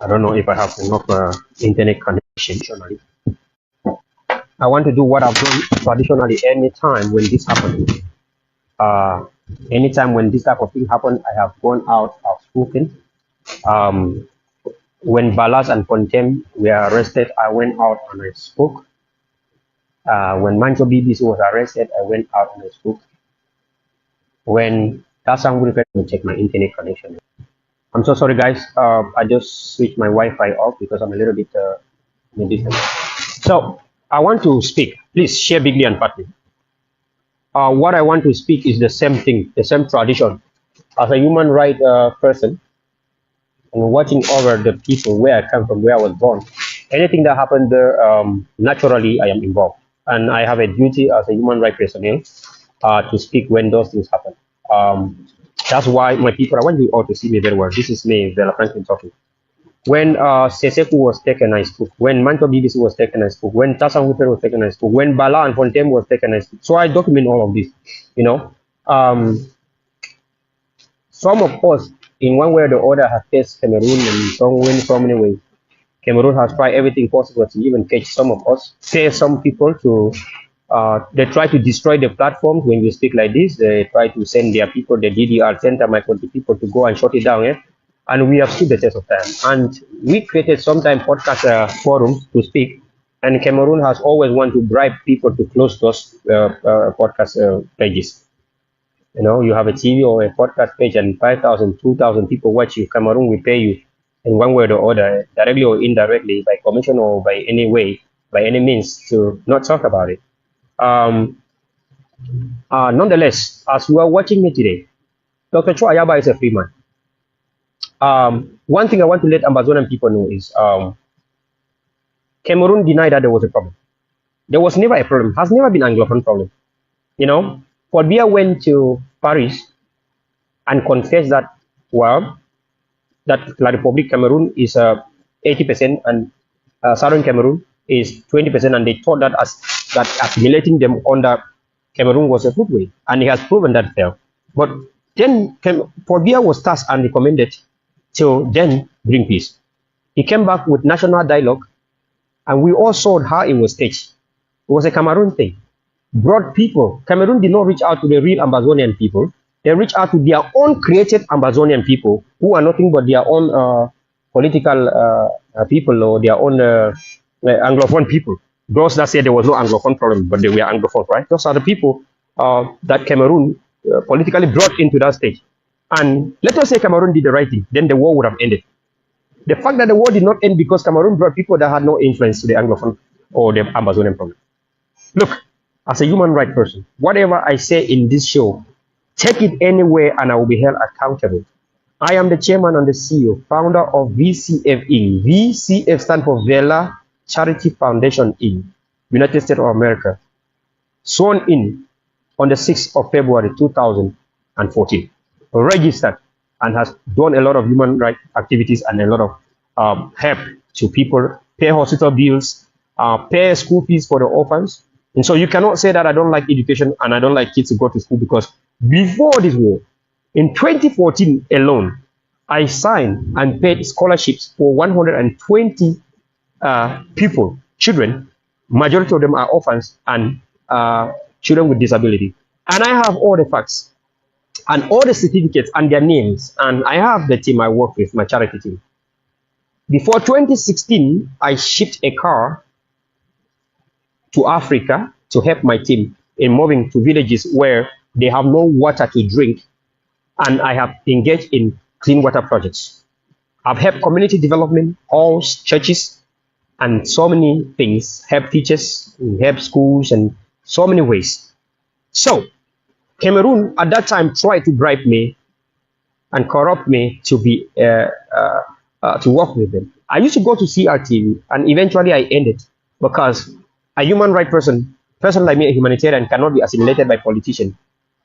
I don't know if I have enough internet connection. I want to do what I've done traditionally anytime when this happens. Anytime when this type of thing happen, I have gone out, I've spoken. When Balas and Pontem were arrested, I went out and I spoke. When Mancho BBC was arrested, I went out and I spoke. When that's I'm going to check my internet connection. I'm so sorry, guys. I just switched my Wi-Fi off because I'm a little bit in a distance. So I want to speak. Please share bigly and partly. What I want to speak is the same thing, the same tradition. As a human rights person, and watching over the people where I come from, where I was born, anything that happened there, naturally I am involved, and I have a duty as a human rights personnel to speak when those things happen. That's why my people, I want you all to see me very well. This is me, Verla Franklin, talking. When Seseku was taken, I spoke. When Manto BBC was taken, I spoke. When Tassan Whipper was taken, I spoke. When Bala and Fontem was taken, I spoke. So I document all of this, you know. Some of us, in one way or the other, have faced Cameroon in so many ways. Cameroon has tried everything possible to even catch some of us, pay some people to, they try to destroy the platforms when you speak like this. They try to send their people, the DDR center, my country people, to go and shut it down. And we have stood the test of time. And we created sometime podcast forums to speak. And Cameroon has always wanted to bribe people to close those podcast pages. You know, you have a TV or a podcast page and 5,000, 2,000 people watch you. Cameroon will pay you in one way or the other, directly or indirectly, by commission or by any way, by any means, to not talk about it. Nonetheless, as you are watching me today, Dr. Cho Ayaba is a free man. One thing I want to let Ambazonian people know is Cameroon denied that there was a problem. There was never a problem, has never been Anglophone problem. You know, Podbia went to Paris and confessed that, well, that La Republique Cameroon is 80% and Southern Cameroon is 20%, and they thought that that assimilating them under Cameroon was a good way, and he has proven that failed. But then Podbia was tasked and recommended to then bring peace. He came back with national dialogue, and we all saw how it was staged. It was a Cameroon thing. Brought people. Cameroon did not reach out to the real Ambazonian people. They reached out to their own created Ambazonian people, who are nothing but their own political people or their own Anglophone people. Those that said there was no Anglophone problem, but they were Anglophone, right? Those are the people that Cameroon politically brought into that stage. And let us say Cameroon did the right thing, then the war would have ended. The fact that the war did not end because Cameroon brought people that had no influence to the Anglophone or the Ambazonian problem. Look, as a human rights person, whatever I say in this show, take it anywhere and I will be held accountable. I am the chairman and the CEO, founder of VCF Inc. VCF stands for Verla Charity Foundation Inc., United States of America, sworn in on the 6th of February 2014, registered and has done a lot of human rights activities and a lot of help to people, pay hospital bills, pay school fees for the orphans. And so you cannot say that I don't like education and I don't like kids to go to school, because before this war, in 2014 alone, I signed and paid scholarships for 120 people, children. Majority of them are orphans and children with disability. And I have all the facts and all the certificates and their names. And I have the team I work with, my charity team. Before 2016, I shipped a car to Africa to help my team in moving to villages where they have no water to drink, and I have engaged in clean water projects. I've helped community development, halls, churches, and so many things, help teachers, help schools, and so many ways. So Cameroon at that time tried to bribe me and corrupt me to be to work with them. I used to go to CRTV, and eventually I ended, because a human rights person like me, a humanitarian, cannot be assimilated by politicians.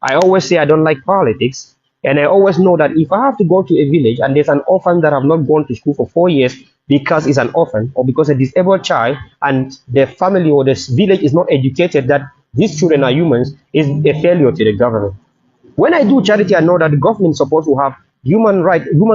I always say I don't like politics, and I always know that if I have to go to a village and there's an orphan that have not gone to school for 4 years because it's an orphan or because a disabled child, and the family or the village is not educated that these children are humans, is a failure to the government. When I do charity, I know that the government is supposed to have human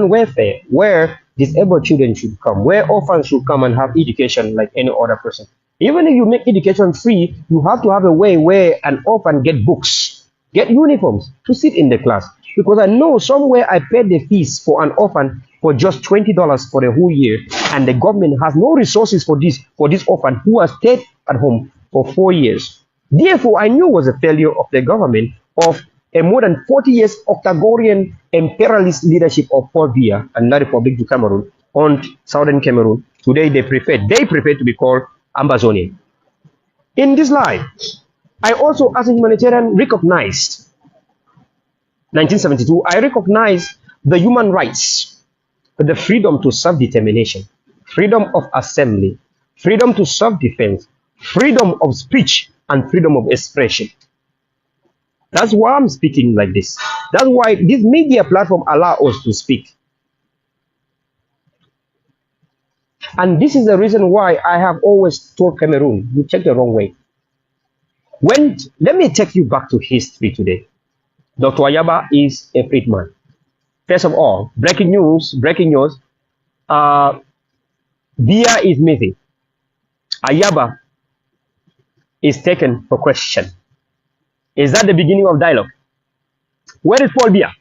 welfare, where disabled children should come, where orphans should come and have education like any other person. Even if you make education free, you have to have a way where an orphan get books, get uniforms to sit in the class. Because I know somewhere I paid the fees for an orphan for just $20 for the whole year, and the government has no resources for this orphan who has stayed at home for 4 years. Therefore, I knew it was a failure of the government of a more than 40 years Octagorian imperialist leadership of Paul Biya and La Republic du Cameroun on southern Cameroon. Today they prefer to be called Ambazonia. In this life, I also, as a humanitarian, recognized 1972, I recognized the human rights, the freedom to self-determination, freedom of assembly, freedom to self-defense, freedom of speech, and freedom of expression. That's why I'm speaking like this. That's why this media platform allows us to speak. And this is the reason why I have always told Cameroon, you take the wrong way. Let me take you back to history today. Dr. Ayaba is a freedman. First of all, breaking news, Biya is missing. Ayaba is taken for question. Is that the beginning of dialogue? Where is Paul Biya?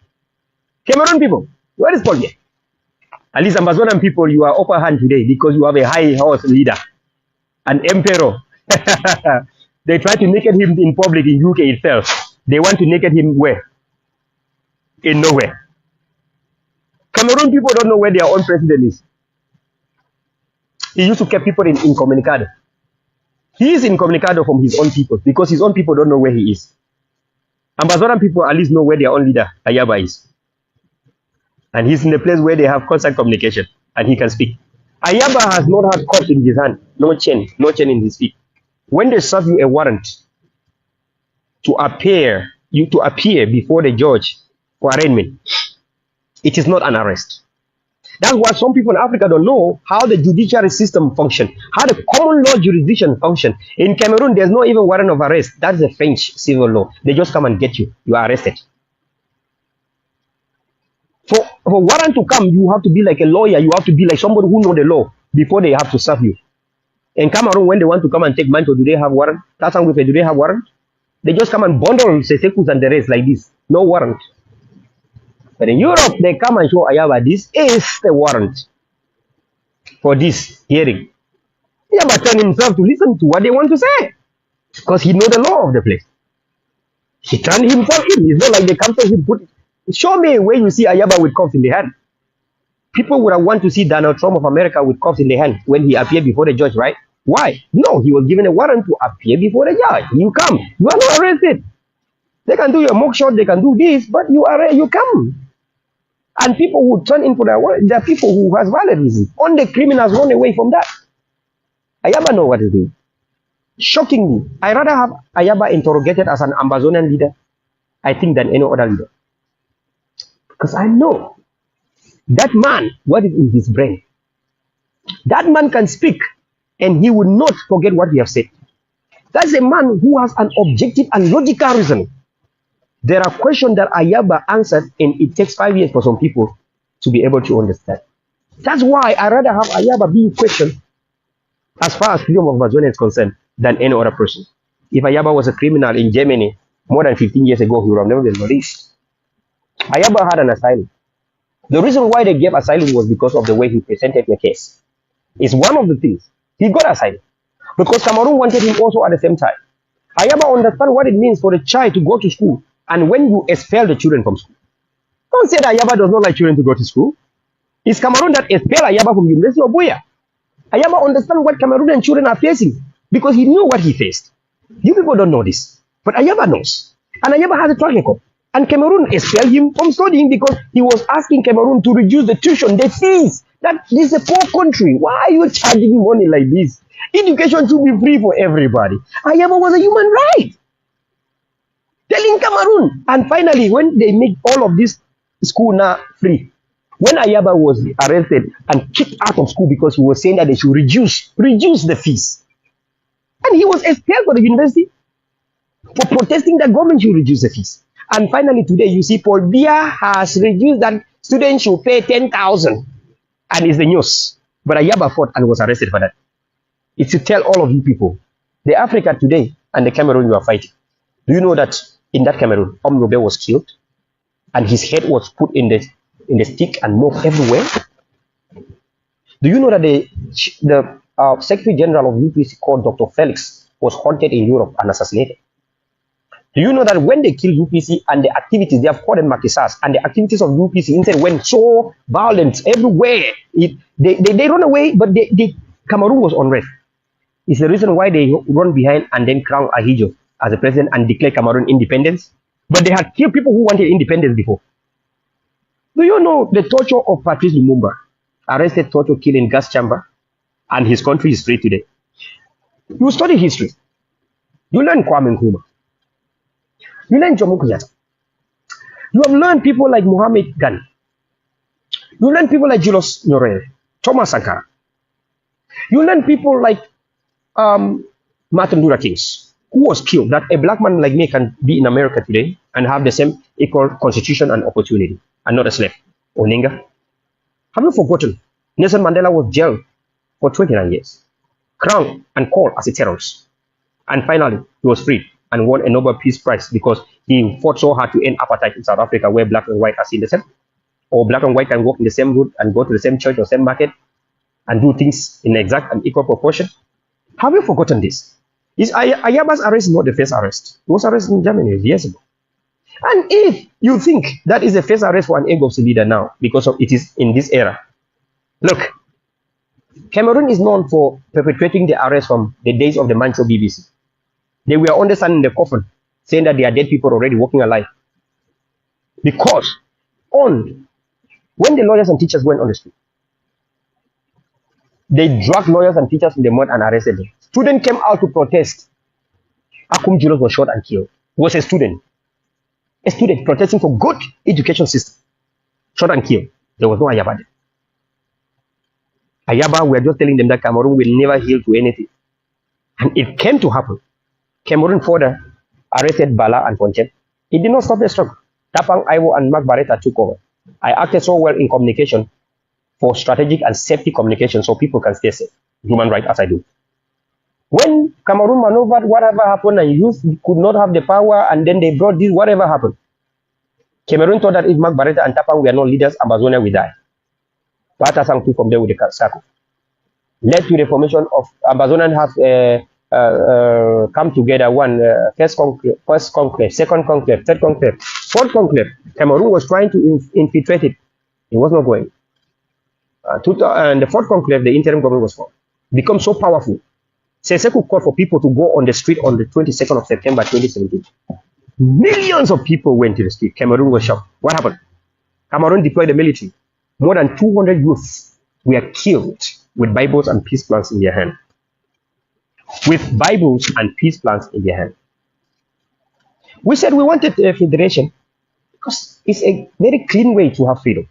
Cameroon people, where is Paul Biya? At least Ambazonian people, you are upper hand today because you have a high horse leader, an emperor. They try to naked him in public in UK itself. They want to naked him where? In nowhere. Cameroon people don't know where their own president is. He used to keep people in incommunicado. He is incommunicado from his own people because his own people don't know where he is. Ambazonia people at least know where their own leader, Ayaba, is. And he's in the place where they have constant communication and he can speak. Ayaba has not had cups in his hand, no chain in his feet. When they serve you a warrant to appear before the judge for arraignment, it is not an arrest. That's why some people in Africa don't know how the judiciary system functions, how the common law jurisdiction functions. In Cameroon, there's no even warrant of arrest. That's the French civil law. They just come and get you. You are arrested. For warrant to come, you have to be like a lawyer. You have to be like somebody who knows the law before they have to serve you. In Cameroon, when they want to come and take Manto, do they have warrant? Do they have warrant? They just come and bundle Sesekus and the rest like this. No warrant. But in Europe, they come and show Ayaba, this is the warrant for this hearing. Ayaba turned himself to listen to what they want to say because he knows the law of the place. He turned himself in. It's not like they come to him, show me where you see Ayaba with cuffs in the hand. People would have want to see Donald Trump of America with cuffs in the hand when he appeared before the judge, right? Why? No, he was given a warrant to appear before the judge. You come. You are not arrested. They can do your mugshot, they can do this, but you come. And people who turn in for their warrant, there are people who has valid reason. Only criminals run away from that. Ayaba know what he's doing. Shockingly, I rather have Ayaba interrogated as an Ambazonian leader, I think, than any other leader. Because I know that man, what is in his brain. That man can speak and he will not forget what he has said. That's a man who has an objective and logical reason. There are questions that Ayaba answered and it takes 5 years for some people to be able to understand. That's why I rather have Ayaba being questioned as far as freedom of Ambazonia is concerned than any other person. If Ayaba was a criminal in Germany more than 15 years ago, he would have never been released. Ayaba had an asylum. The reason why they gave asylum was because of the way he presented the case. It's one of the things. He got asylum because Cameroon wanted him also at the same time. Ayaba understands what it means for the child to go to school and when you expel the children from school. Don't say that Ayaba does not like children to go to school. It's Cameroon that expelled Ayaba from University of Buea. Ayaba understands what Cameroonian children are facing because he knew what he faced. You people don't know this, but Ayaba knows. And Ayaba has a track record. And Cameroon expelled him from studying because he was asking Cameroon to reduce the tuition, the fees. That this is a poor country. Why are you charging money like this? Education should be free for everybody. Ayaba was a human right. Telling Cameroon. And finally, when they make all of this school now free, when Ayaba was arrested and kicked out of school because he was saying that they should reduce the fees. And he was expelled from the university for protesting that government should reduce the fees. And finally today, you see Paul Biya has reduced that students should pay 10,000. And it's the news. But Ayaba fought and was arrested for that. It's to tell all of you people, the Africa today and the Cameroon you are fighting. Do you know that in that Cameroon, Omrobe was killed and his head was put in the stick and moved everywhere? Do you know that the Secretary General of UPC called Dr. Felix was haunted in Europe and assassinated? Do you know that when they killed UPC and the activities, they have called them Maquisards, and the activities of UPC instead went so violent everywhere. They run away, but Cameroon was unrest. It's the reason why they run behind and then crown Ahijo as a president and declare Cameroon independence. But they had killed people who wanted independence before. Do you know the torture of Patrice Lumumba? Arrested, torture, killed in gas chamber, and his country is free today. You study history. You learn Kwame Nkrumah. You learn Jomo Kenyatta. You have learned people like Muhammad Ghani. You learn people like Julius Nyerere, Thomas Sankara. You learn people like Martin Luther King, who was killed, that a black man like me can be in America today and have the same equal constitution and opportunity, and not a slave. Oninga. Have you forgotten? Nelson Mandela was jailed for 29 years, crowned and called as a terrorist. And finally, he was freed and won a Nobel Peace Prize because he fought so hard to end apartheid in South Africa, where black and white are seen the same. Or black and white can walk in the same road and go to the same church or same market and do things in exact and equal proportion. Have you forgotten this? Is Ayaba's arrest not the first arrest? He was arrested in Germany years ago. And if you think that is the first arrest for an AGOPS leader now, because of it is in this era, look, Cameroon is known for perpetrating the arrest from the days of the Mancho BBC. They were understanding the coffin, saying that they are dead people already walking alive. Because when the lawyers and teachers went on the street, they dragged lawyers and teachers in the mud and arrested them. Students came out to protest. Akum Julius was shot and killed. He was a student protesting for good education system. Shot and killed. There was no Ayaba there. Ayaba, we are just telling them that Cameroon will never heal to anything. And it came to happen. Cameroon further arrested Bala and Ponchen. It did not stop the struggle. Tapang Iwo and Mark Barretta took over. I acted so well in communication for strategic and safety communication so people can stay safe. Human rights as I do. When Cameroon maneuvered, whatever happened, and youth could not have the power, and then they brought this, whatever happened. Cameroon thought that if Mark Barretta and Tapang were not leaders, Ambazonia will die. Bata sang took from there with the circle. Led to the formation of Ambazonia have come together, first conclave, second conclave, third conclave, fourth conclave. Cameroon was trying to infiltrate it. It was not going. And the fourth conclave, the interim government was formed. Become so powerful. Seseku called for people to go on the street on the 22nd of September 2017. Millions of people went to the street. Cameroon was shocked. What happened? Cameroon deployed the military. More than 200 youths were killed with Bibles and peace plans in their hand. With Bibles and peace plans in their hand. We said we wanted a federation because it's a very clean way to have freedom.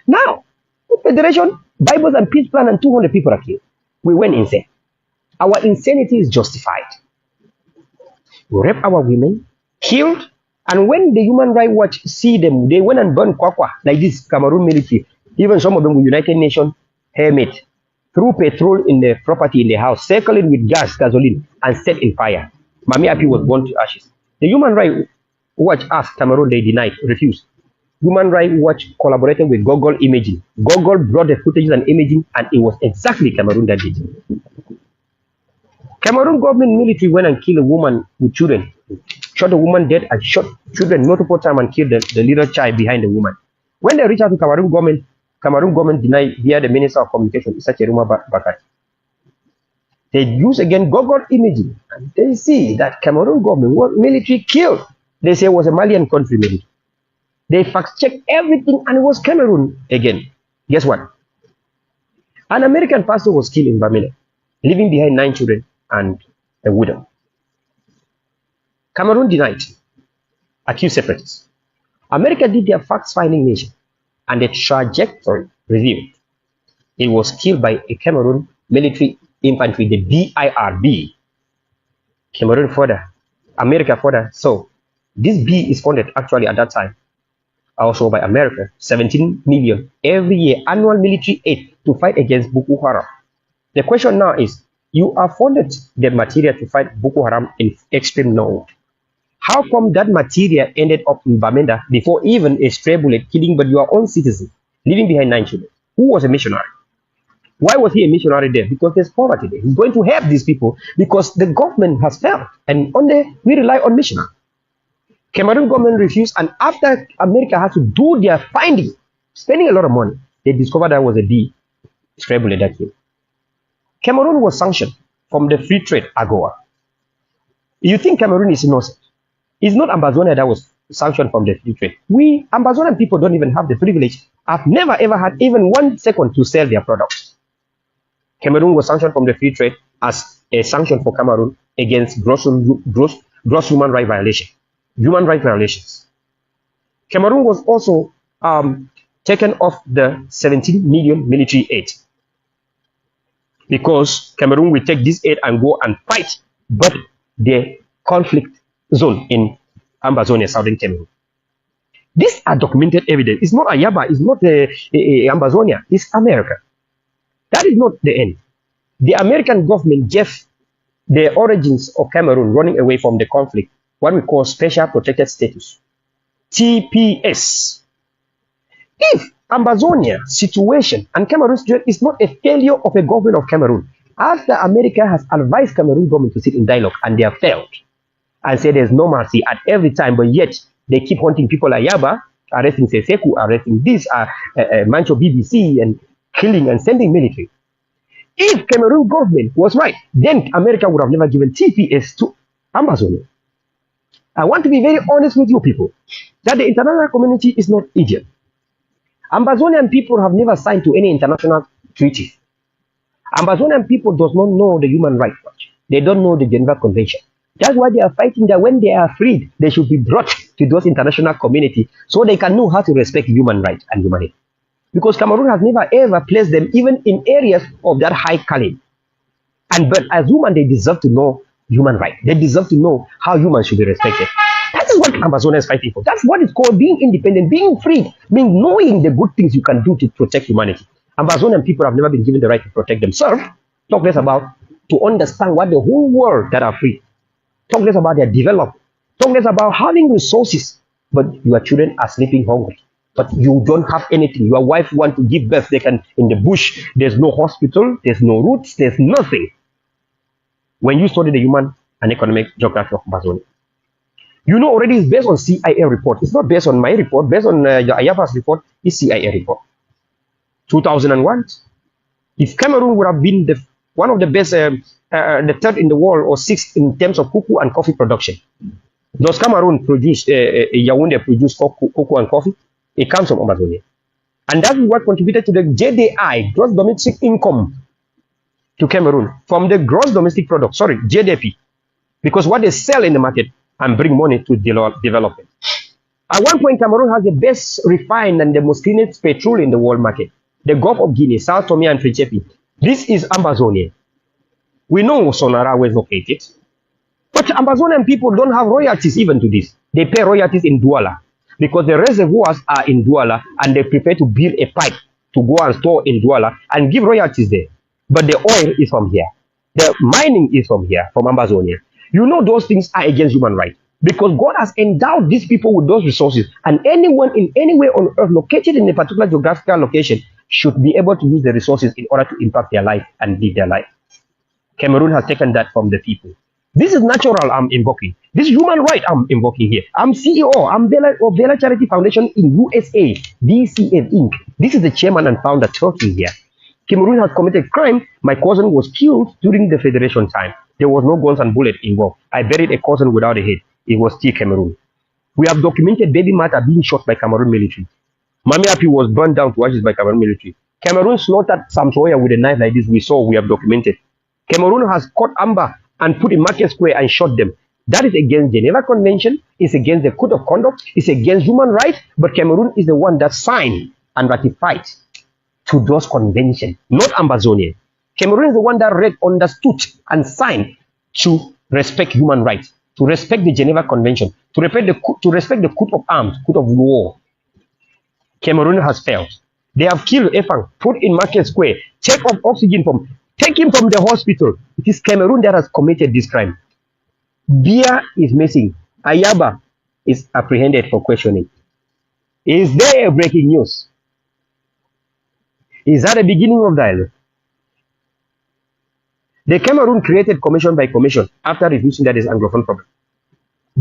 Now, with federation, Bibles and peace plan, and 200 people are killed. We went insane. Our insanity is justified. We rape our women, killed, and when the Human Rights Watch see them, they went and burned Kwakwa, like this Cameroon military. Even some of them were United Nations hermit, threw petrol in the property in the house, circling with gasoline, and set in fire. Mami Api was burned to ashes. The Human Rights Watch asked Cameroon, they denied, refused. Human Rights Watch collaborated with Google Imaging. Google brought the footages and imaging, and it was exactly Cameroon that did it. Cameroon government military went and killed a woman with children, shot the woman dead and shot children multiple times and killed the little child behind the woman. When they reached out to Cameroon government denied via the Minister of Communication, Isacheruma Bakari. They use again Google imaging and they see that Cameroon government was military killed. They say it was a Malian country military. They fact-checked everything and it was Cameroon again. Guess what? An American pastor was killed in Bamenda, leaving behind 9 children and a widow. Cameroon denied, accused separatists. America did their facts-finding mission, and the trajectory revealed it was killed by a Cameroon military infantry, the BIRB. Cameroon further, America further. So this B is funded actually at that time also by America, 17 million every year, annual military aid to fight against Boko Haram. The question now is, you are funded the material to fight Boko Haram in extreme north. How come that material ended up in Bamenda before even a stray bullet killing but your own citizen, leaving behind 9 children? Who was a missionary? Why was he a missionary there? Because there's poverty there. He's going to help these people because the government has failed. And only we rely on missionaries. Cameroon government refused, and after America had to do their finding, spending a lot of money, they discovered that was a B stray bullet that killed. Cameroon was sanctioned from the free trade AGOA. You think Cameroon is innocent? It's not Ambazonia that was sanctioned from the free trade. We Ambazonian people don't even have the privilege. I've never ever had even 1 second to sell their products. Cameroon was sanctioned from the free trade as a sanction for Cameroon against gross human rights violations. Cameroon was also taken off the 17 million military aid because Cameroon will take this aid and go and fight but the conflict zone in Ambazonia, southern Cameroon. These are documented evidence. It's not Ayaba, it's not Ambazonia, it's America. That is not the end. The American government gave the origins of Cameroon running away from the conflict what we call Special Protected Status, TPS. If Ambazonia situation and Cameroon situation is not a failure of a government of Cameroon, after America has advised Cameroon government to sit in dialogue and they have failed and say there's no mercy at every time, but yet they keep hunting people like Yaba, arresting Seseku, arresting this, Mancho BBC, and killing and sending military. If Cameroon government was right, then America would have never given TPS to Ambazonia. I want to be very honest with you people, that the international community is not idiot. Ambazonian people have never signed to any international treaty. Ambazonian people does not know the Human Rights Watch. They don't know the Geneva Convention. That's why they are fighting that when they are freed, they should be brought to those international community so they can know how to respect human rights and humanity. Because Cameroon has never ever placed them even in areas of that high caliber. But as humans, they deserve to know human rights. They deserve to know how humans should be respected. That is what Ambazonia is fighting for. That's what it's called being independent, being free, being knowing the good things you can do to protect humanity. Ambazonian people have never been given the right to protect themselves. Talk less about to understand what the whole world that are free. Talk less about their development. Talk less about having resources, but your children are sleeping hungry. But you don't have anything. Your wife wants to give birth. They can in the bush. There's no hospital. There's no roots. There's nothing. When you study the human and economic geography of Ambazonia, you know already it's based on CIA report. It's not based on my report. Based on Ayaba's report, it's CIA report. 2001. If Cameroon would have been one of the best, the third in the world or sixth in terms of cocoa and coffee production, does Cameroon produce, Yaoundé produce cocoa and coffee? It comes from Ambazonia. And that is what contributed to the JDI, gross domestic income, to Cameroon from the gross domestic product, sorry, GDP. Because what they sell in the market and bring money to development. At one point, Cameroon has the best refined and the most cleanest petrol in the world market. The Gulf of Guinea, South Tome and Principe. This is Ambazonia. We know Sonara was located. But Ambazonian people don't have royalties even to this. They pay royalties in Douala because the reservoirs are in Douala and they prefer to build a pipe to go and store in Douala and give royalties there. But the oil is from here. The mining is from here, from Ambazonia. You know those things are against human rights because God has endowed these people with those resources, and anyone in anywhere on earth located in a particular geographical location should be able to use the resources in order to impact their life and live their life. Cameroon has taken that from the people. This is natural I'm invoking. This is human right I'm invoking here. I'm CEO. I'm Verla of Verla Charity Foundation in USA, VCF Inc. This is the chairman and founder talking here. Cameroon has committed crime. My cousin was killed during the Federation time. There was no guns and bullets involved. I buried a cousin without a head. It was still Cameroon. We have documented baby Mata being shot by Cameroon military. Mami Api was burned down to ashes by Cameroon military. Cameroon slaughtered Samsoya with a knife like this. We have documented. Cameroon has caught Amba and put in Market Square and shot them. That is against Geneva Convention. It's against the Code of Conduct. It's against human rights. But Cameroon is the one that signed and ratified to those conventions, not Ambazonia. Cameroon is the one that read, understood, and signed to respect human rights, to respect the Geneva Convention, to respect the Code of Arms, Code of War. Cameroon has failed. They have killed Efang, put in Market Square, take off oxygen from, take him from the hospital. It is Cameroon that has committed this crime. Bia is missing. Ayaba is apprehended for questioning. Is there a breaking news? Is that the beginning of dialogue? The Cameroon created commission by commission after refusing that is Anglophone problem.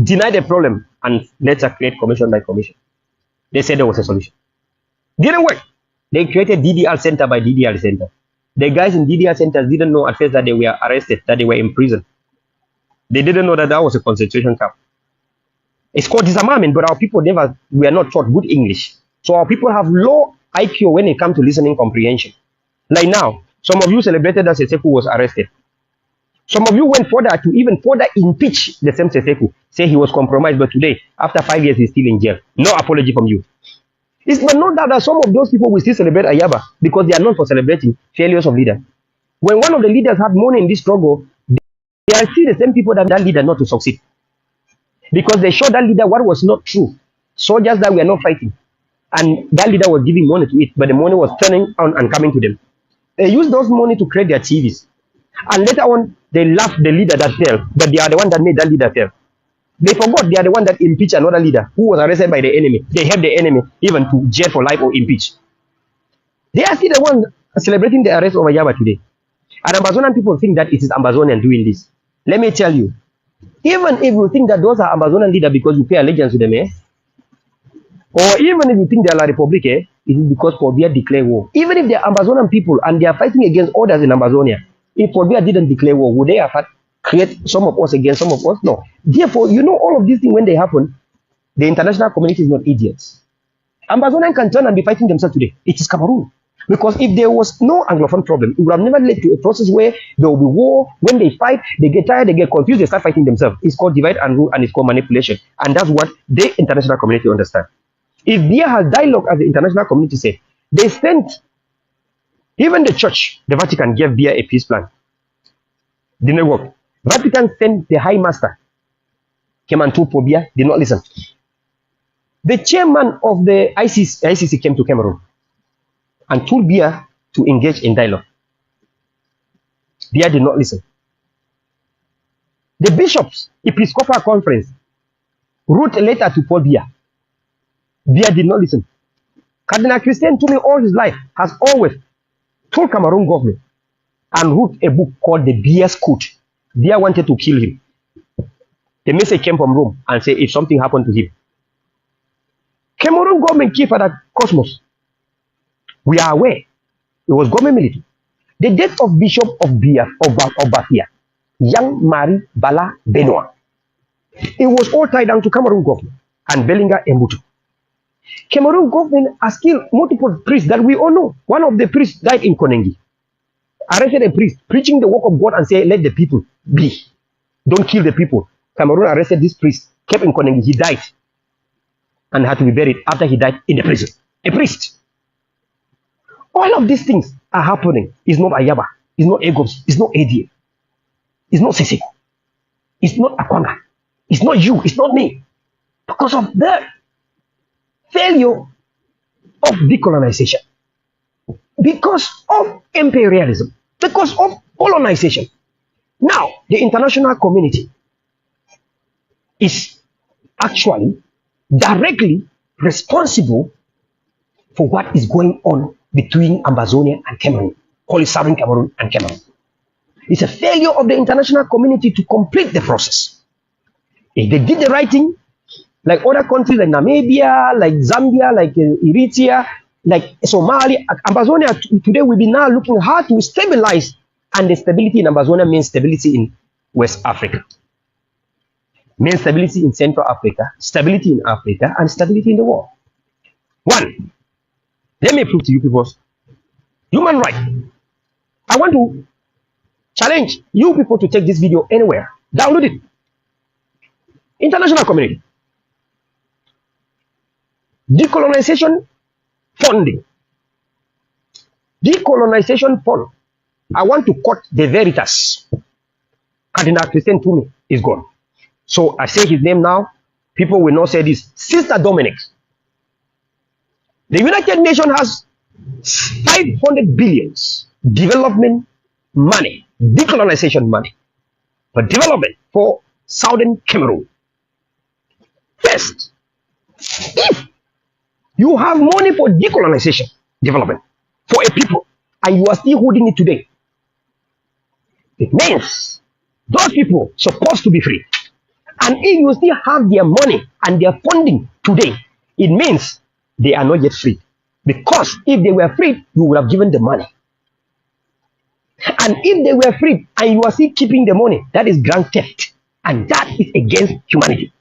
Denied the problem and later create commission by commission. They said there was a solution. Didn't work. They created DDR center by DDR center. The guys in DDR centers didn't know at first that they were arrested, that they were in prison. They didn't know that that was a concentration camp. It's called disarmament, but our people were not taught good English. So our people have low IQ when it comes to listening comprehension. Like now, some of you celebrated that Seseku was arrested. Some of you went further to even further impeach the same Seseku, say he was compromised, but today, after 5 years, he's still in jail. No apology from you. It's not that some of those people will still celebrate Ayaba because they are known for celebrating failures of leaders. When one of the leaders had money in this struggle, they are still the same people that leader not to succeed. Because they showed that leader what was not true. Soldiers that were not fighting. And that leader was giving money to it, but the money was turning on and coming to them. They used those money to create their TVs. And later on, they laughed the leader that fell, but they are the one that made that leader fail. They forgot they are the one that impeached another leader who was arrested by the enemy. They helped the enemy even to jail for life or impeach. They are still the one celebrating the arrest of Ayaba today. And Ambazonian people think that it is Ambazonian doing this. Let me tell you, even if you think that those are Ambazonian leaders because you pay allegiance to them, or even if you think they are La Republic, it is because Forbia declared war. Even if they are Ambazonian people and they are fighting against others in Ambazonia, if Forbia didn't declare war, would they have create some of us against some of us? No. Therefore, you know all of these things when they happen, the international community is not idiots. Ambazonian can turn and be fighting themselves today. It is Cameroon. Because if there was no Anglophone problem, it would have never led to a process where there will be war. When they fight, they get tired, they get confused, they start fighting themselves. It's called divide and rule and it's called manipulation. And that's what the international community understand. If there has dialogue, as the international community said, they sent, even the church, the Vatican gave Bia a peace plan. Didn't work. Vatican sent the High Master, came and told Bia, did not listen. The chairman of the ICC came to Cameroon and told Bia to engage in dialogue. Bia did not listen. The bishops, Episcopal Conference, wrote a letter to Paul Bia. Bia did not listen. Cardinal Christian to me all his life has always told Cameroon government and wrote a book called the Bia's Code. Bia wanted to kill him. The message came from Rome and said if something happened to him. Cameroon government chief at Cosmos, we are aware it was government military. The death of Bishop of Bafia, young Marie Bala Benoit, it was all tied down to Cameroon government and Bellinger Embuto. Cameroon government has killed multiple priests that we all know. One of the priests died in Konengi. Arrested a priest preaching the work of God and say, let the people be. Don't kill the people. Cameroon arrested this priest, kept in Konengi. He died and had to be buried after he died in the prison. A priest. All of these things are happening. It's not Ayaba. It's not Egos. It's not ADA. It's not Siseko. It's not Akwanga. It's not you. It's not me. Because of the failure of decolonization. Because of imperialism. Because of colonization. Now, the international community is actually directly responsible for what is going on between Ambazonia and Cameroon, call it Southern Cameroon and Cameroon. It's a failure of the international community to complete the process. If they did the right thing, like other countries like Namibia, like Zambia, like Eritrea, like Somalia, Ambazonia today will be now looking hard to stabilize, and the stability in Ambazonia means stability in West Africa. Means stability in Central Africa, stability in Africa, and stability in the world. One, let me prove to you people human right. I want to challenge you people to take this video anywhere. Download it. International community. Decolonization funding. Decolonization fund. I want to quote the Veritas. Cardinal Christian Toomey is gone. So I say his name now. People will not say this. Sister Dominic. The United Nations has 500 billions development money, decolonization money for development for southern Cameroon. First, if you have money for decolonization development for a people and you are still holding it today, it means those people supposed to be free. And if you still have their money and their funding today, it means they are not yet free. Because if they were free, you would have given the money. And if they were free and you are still keeping the money, that is grand theft. And that is against humanity.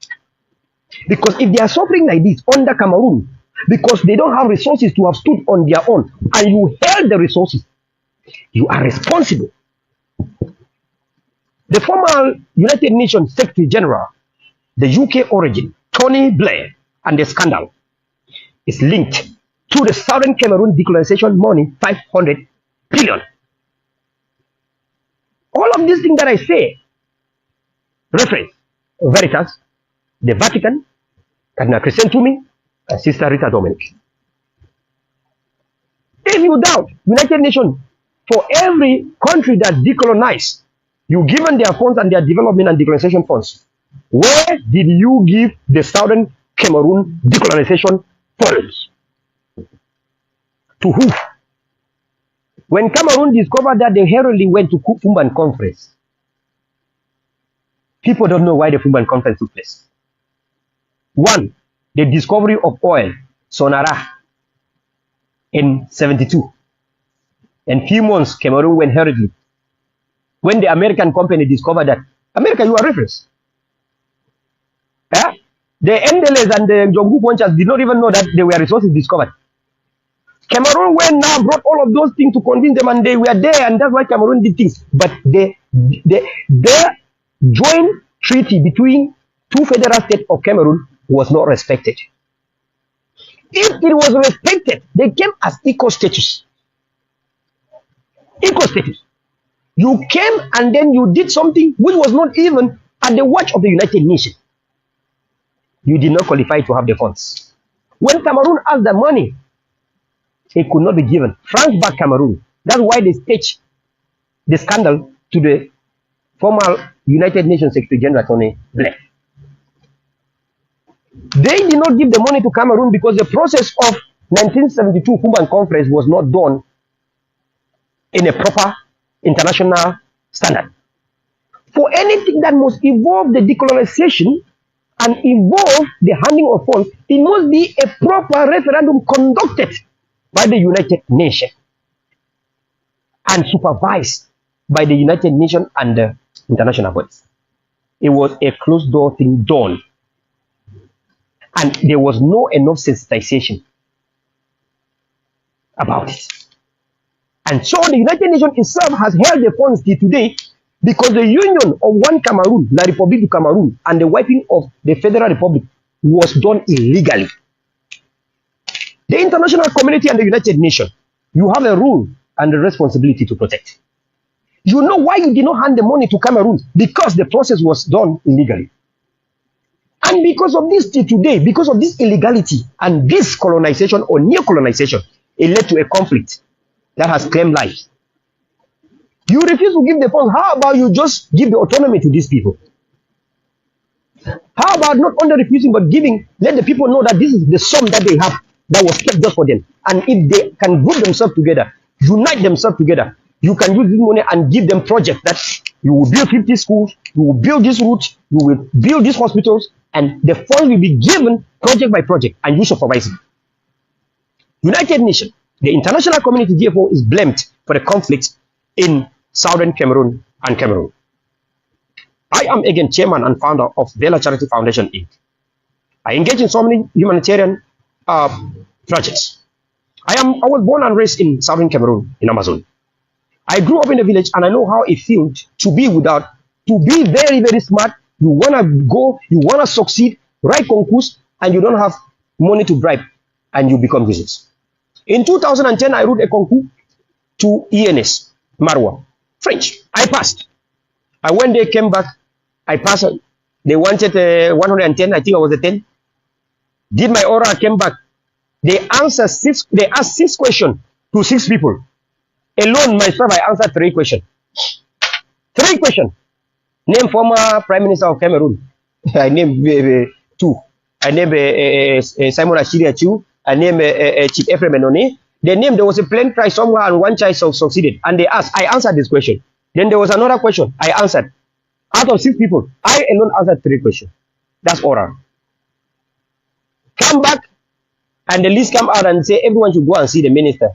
Because if they are suffering like this under Cameroon, because they don't have resources to have stood on their own, and you held the resources, you are responsible. The former United Nations Secretary General, the UK origin, Tony Blair, and the scandal is linked to the Southern Cameroon decolonization money, 500 billion. All of these things that I say, reference Veritas, the Vatican, Cardinal Christian Toomey, and Sister Rita Dominic. If you doubt United Nations, for every country that decolonized, you given their funds and their development and decolonization funds. Where did you give the Southern Cameroon decolonization funds? To who? When Cameroon discovered that they hurriedly went to Foumban conference, people don't know why the Foumban conference took place. One, the discovery of oil, Sonara, in 72. And few months, Cameroon went hurriedly. When the American company discovered that, America, you are reference. Yeah? The Endeles and the Jongu Ponchas did not even know that there were resources discovered. Cameroon went now, brought all of those things to convince them, and they were there, and that's why Cameroon did things. But the joint treaty between two federal states of Cameroon was not respected. If it was respected, they came as equal status. Equal status. You came and then you did something which was not even at the watch of the United Nations. You did not qualify to have the funds. When Cameroon asked the money, it could not be given. France backed Cameroon. That's why they staged the scandal to the former United Nations Secretary General Tony Blair. They did not give the money to Cameroon because the process of 1972 Foumban conference was not done in a proper international standard. For anything that must involve the decolonization and involve the handing of funds, it must be a proper referendum conducted by the United Nations and supervised by the United Nations and the international bodies. It was a closed door thing done. And there was no enough sensitization about it. And so the United Nations itself has held the funds till today because the union of one Cameroon, La République du Cameroun, and the wiping of the Federal Republic was done illegally. The international community and the United Nations, you have a rule and a responsibility to protect. You know why you did not hand the money to Cameroon? Because the process was done illegally. And because of this till today, because of this illegality and this colonization or neo-colonization, it led to a conflict that has claimed lives. You refuse to give the funds. How about you just give the autonomy to these people? How about not only refusing but giving, let the people know that this is the sum that they have that was kept just for them. And if they can group themselves together, unite themselves together, you can use this money and give them projects that you will build 50 schools, you will build these routes, you will build these hospitals, and the funds will be given project by project, and you supervise it. United Nations, the international community, therefore, is blamed for the conflict in southern Cameroon and Cameroon. I am again chairman and founder of Verla Charity Foundation, Inc. I engage in so many humanitarian projects. I was born and raised in southern Cameroon, in Ambazonia. I grew up in a village, and I know how it feels to be very, very smart. You want to go, you want to succeed, write concours, and you don't have money to bribe, and you become useless. In 2010, I wrote a concours to ENS, Marwa, French. I passed. I went there, came back, I passed. They wanted 110, I think I was a 10. Did my oral, came back. They asked 6 questions to 6 people. Alone, myself, I answered 3 questions. 3 questions. Name former Prime Minister of Cameroon. I named 2. I named Simon Ashiria Chu. I named Chief Ephraim Enone. They named there was a plane crash somewhere and one child succeeded. And they asked, I answered this question. Then there was another question I answered. Out of 6 people, I alone answered 3 questions. That's oral. Come back and the list come out and say everyone should go and see the minister.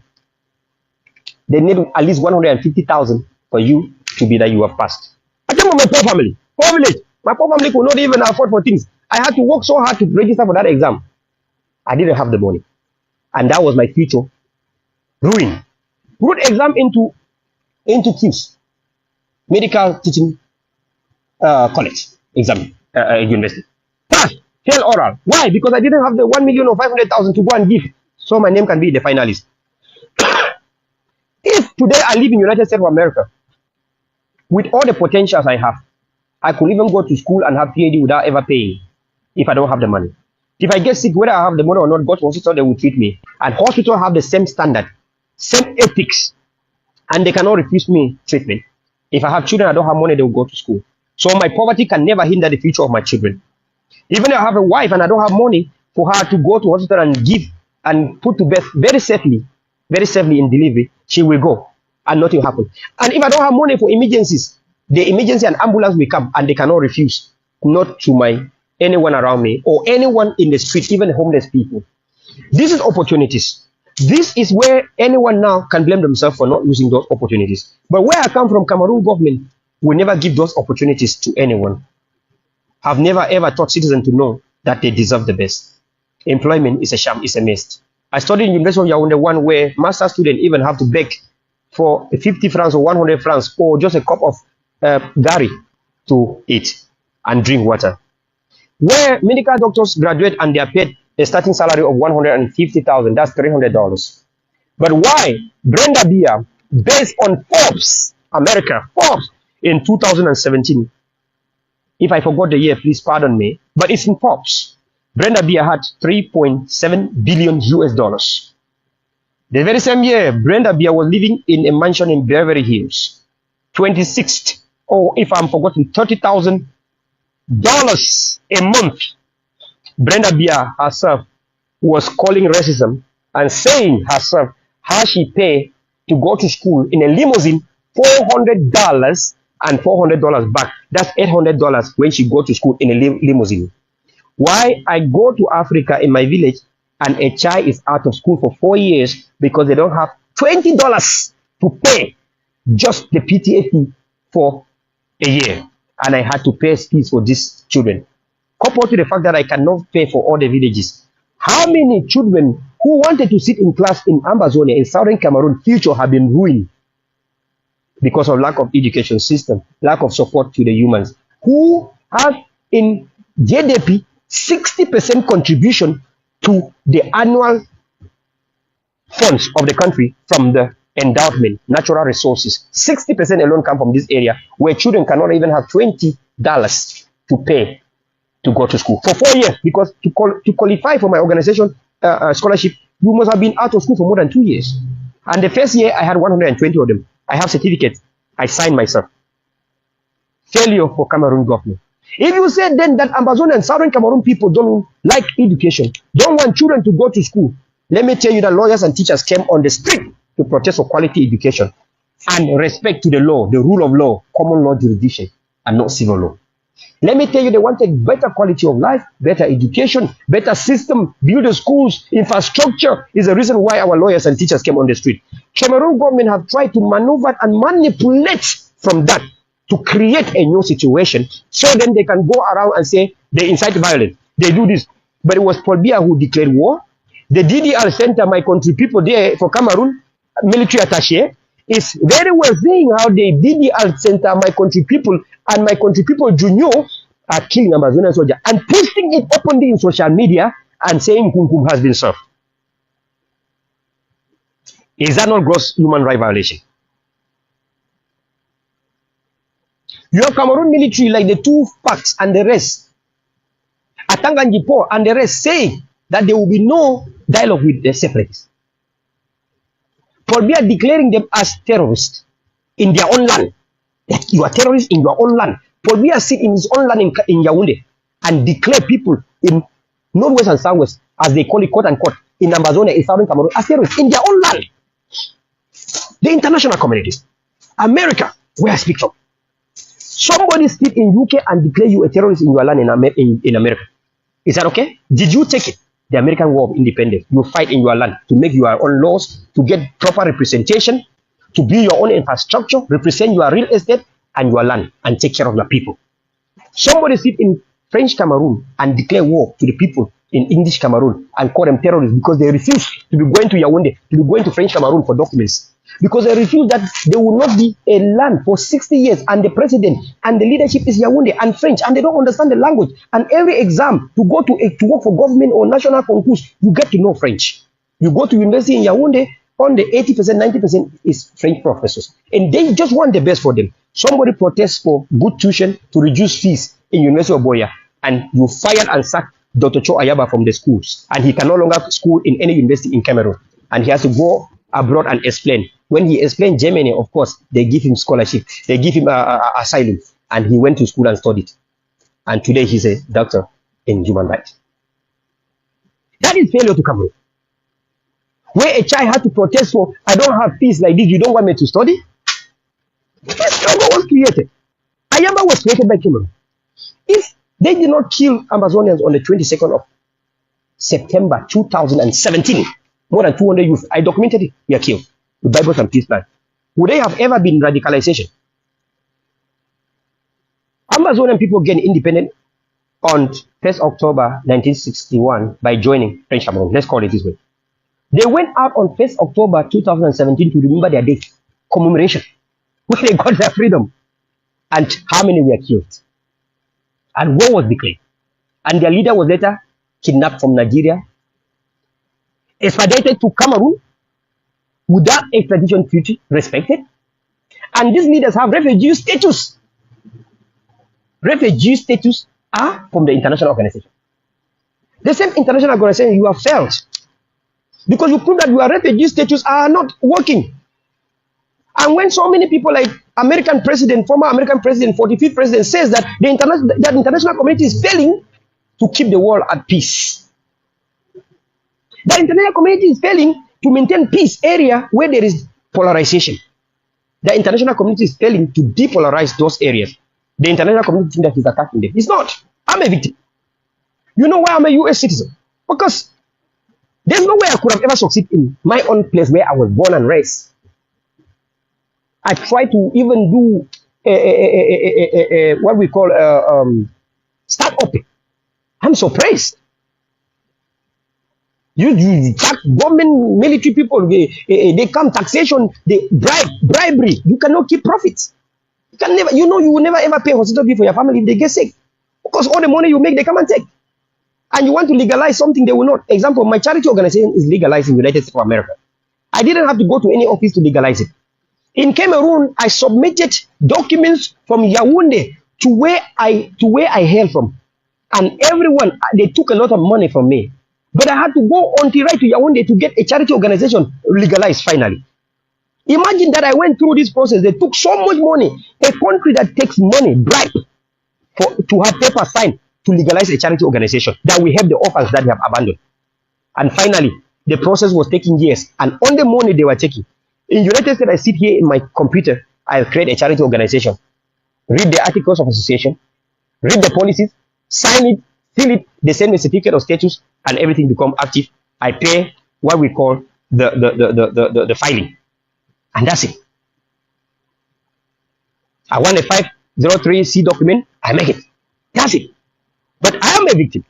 They need at least 150,000 for you to be that you have passed. I came from a poor family, poor village. My poor family could not even afford for things. I had to work so hard to register for that exam. I didn't have the money. And that was my future ruin. Wrote exam into KIMS, Medical Teaching College exam, university. Pass, fail oral. Why? Because I didn't have the 1 million or 500,000 to go and give, so my name can be the finalist. If today I live in United States of America, with all the potentials I have, I could even go to school and have PhD without ever paying if I don't have the money. If I get sick, whether I have the money or not, go to hospital, they will treat me. And hospitals have the same standard, same ethics, and they cannot refuse me treatment. If I have children, I don't have money, they will go to school. So my poverty can never hinder the future of my children. Even if I have a wife and I don't have money for her to go to hospital and give and put to birth very safely in delivery, she will go and nothing will happen. And if I don't have money for emergencies, the emergency and ambulance will come and they cannot refuse, not to anyone around me or anyone in the street, even homeless people. This is opportunities. This is where anyone now can blame themselves for not using those opportunities. But where I come from, Cameroon government will never give those opportunities to anyone. I've never ever taught citizens to know that they deserve the best. Employment is a sham, is a mist. I studied in University of Yaoundé, one where master students even have to beg for 50 francs or 100 francs or just a cup of gari to eat and drink water. Where medical doctors graduate and they are paid a starting salary of 150,000, that's $300. But why Brenda Bia, based on Forbes, Forbes in 2017, if I forgot the year, please pardon me, but it's in Forbes. Brenda Bia had 3.7 billion US dollars. The very same year, Brenda Bia was living in a mansion in Beverly Hills. 26th, or if I'm forgotten, $30,000 a month. Brenda Bia herself was calling racism and saying herself how she paid to go to school in a limousine, $400 and $400 back. That's $800 when she go to school in a limousine. Why I go to Africa in my village and a child is out of school for 4 years because they don't have $20 to pay just the PTA fee for a year. And I had to pay fees for these children. Coupled to the fact that I cannot pay for all the villages. How many children who wanted to sit in class in Ambazonia in southern Cameroon future have been ruined because of lack of education system, lack of support to the humans, who have in GDP 60% contribution to the annual funds of the country from the endowment, natural resources. 60% alone come from this area where children cannot even have $20 to pay to go to school for 4 years, because to qualify for my organization scholarship, you must have been out of school for more than 2 years. And the first year, I had 120 of them. I have certificates. I signed myself. Failure for Cameroon government. If you say then that Ambazonia and Southern Cameroon people don't like education, don't want children to go to school, let me tell you that lawyers and teachers came on the street to protest for quality education and respect to the law, the rule of law, common law jurisdiction, and not civil law. Let me tell you, they wanted better quality of life, better education, better system, build the schools, infrastructure is the reason why our lawyers and teachers came on the street. Cameroon government have tried to maneuver and manipulate from that to create a new situation, so then they can go around and say they incite violence, they do this. But it was Paul Biya who declared war. The DDR Center, my country people there for Cameroon, military attaché, is very well saying how the DDR Center, my country people, and my country people junior are killing Amazonian soldiers and posting it openly in social media and saying Kumkum has been served. Is that not gross human rights violation? Your Cameroon military, like the two facts and the rest, Atanganjipo and the rest, say that there will be no dialogue with the separatists. For we are declaring them as terrorists in their own land. That you are terrorists in your own land. For we are sitting in his own land in Yaoundé and declare people in northwest and southwest, as they call it, quote unquote, in Ambazonia, in southern Cameroon, as terrorists in their own land. The international community, America, where I speak from. Somebody sit in UK and declare you a terrorist in your land in America. Is that okay? Did you take it? The American War of Independence. You fight in your land to make your own laws, to get proper representation, to build your own infrastructure, represent your real estate and your land, and take care of your people. Somebody sit in French Cameroon and declare war to the people in English Cameroon and call them terrorists because they refuse to be going to Yaoundé, to be going to French Cameroon for documents. Because they refuse that there will not be a land for 60 years and the president and the leadership is Yaoundé and French and they don't understand the language. And every exam to go to work for government or national concourse, you get to know French. You go to university in Yaoundé, on the 80%, 90% is French professors. And they just want the best for them. Somebody protests for good tuition to reduce fees in University of Boya, and you fired and sacked Dr. Cho Ayaba from the schools, and he can no longer school in any university in Cameroon, and he has to go abroad and explain. When he explained Germany, of course, they give him scholarship, they give him asylum, and he went to school and studied. And today he's a doctor in human rights. That is failure to Cameroon. Where a child had to protest for, I don't have peace like this, you don't want me to study? This struggle was created. Ayaba was created by Cameroon. If they did not kill Ambazonians on the 22nd of September 2017, more than 200 youth, I documented it, we are killed. The Bible and peace plan. Would they have ever been radicalization? Ambazonian people gained independence on 1st October 1961 by joining French Cameroon. Let's call it this way. They went out on 1st October 2017 to remember their date, commemoration, where they got their freedom. And how many were killed? And war was declared. And their leader was later kidnapped from Nigeria, extradited to Cameroon without extradition treaty respected. And these leaders have refugee status. Refugee status are from the international organization. The same international organization you have failed because you prove that your refugee status are not working. And when so many people like American president, former American president, 45th president says that the international community is failing to keep the world at peace. The international community is failing to maintain peace area where there is polarization. The international community is failing to depolarize those areas. The international community thinks that is attacking them. It's not. I'm a victim. You know why I'm a US citizen? Because there's no way I could have ever succeeded in my own place where I was born and raised. I try to even do what we call start up. I'm surprised. You tax government, military people, they come taxation, they bribery. You cannot keep profits. You can never, you will never ever pay hospital bill for your family if they get sick. Because all the money you make, they come and take. And you want to legalize something they will not. Example, my charity organization is legalized in the United States of America. I didn't have to go to any office to legalize it. In Cameroon, I submitted documents from Yaoundé to where I hail from. And everyone, they took a lot of money from me. But I had to go on to right to Yaoundé to get a charity organization legalized finally. Imagine that I went through this process. They took so much money. A country that takes money, bribe, to have paper signed to legalize a charity organization, that we have the offers that they have abandoned. And finally, the process was taking years. And on the money they were taking. In the United States, I sit here in my computer. I create a charity organization, read the articles of association, read the policies, sign it, seal it, they send me a certificate of status, and everything become active. I pay what we call the filing. And that's it. I want a 503C document, I make it. That's it. But I am a victim.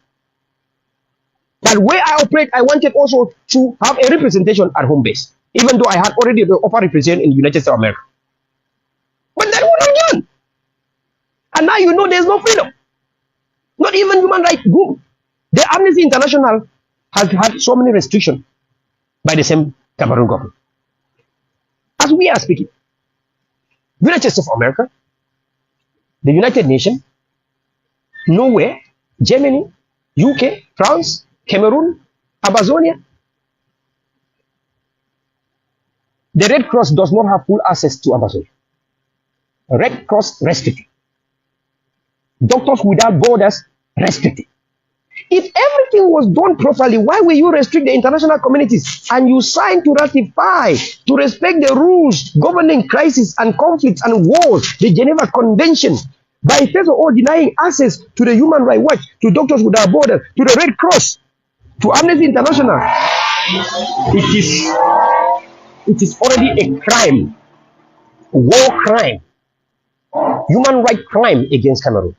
But where I operate, I wanted also to have a representation at home base, even though I had already the offer representation in the United States of America. But that was not done. And now you know there's no freedom. Not even human rights group. The Amnesty International has had so many restrictions by the same Cameroon government. As we are speaking, United States of America, the United Nations, Norway, Germany, UK, France, Cameroon, Ambazonia, The Red Cross does not have full access to Ambazonia. Red Cross restricted. Doctors Without Borders restricted. If everything was done properly, why will you restrict the international communities? And you sign to ratify, to respect the rules governing crisis and conflicts and wars, the Geneva Convention, by first of all denying access to the Human Rights Watch, to Doctors Without Borders, to the Red Cross, to Amnesty International. It is already a crime, war crime, human rights crime against Cameroon.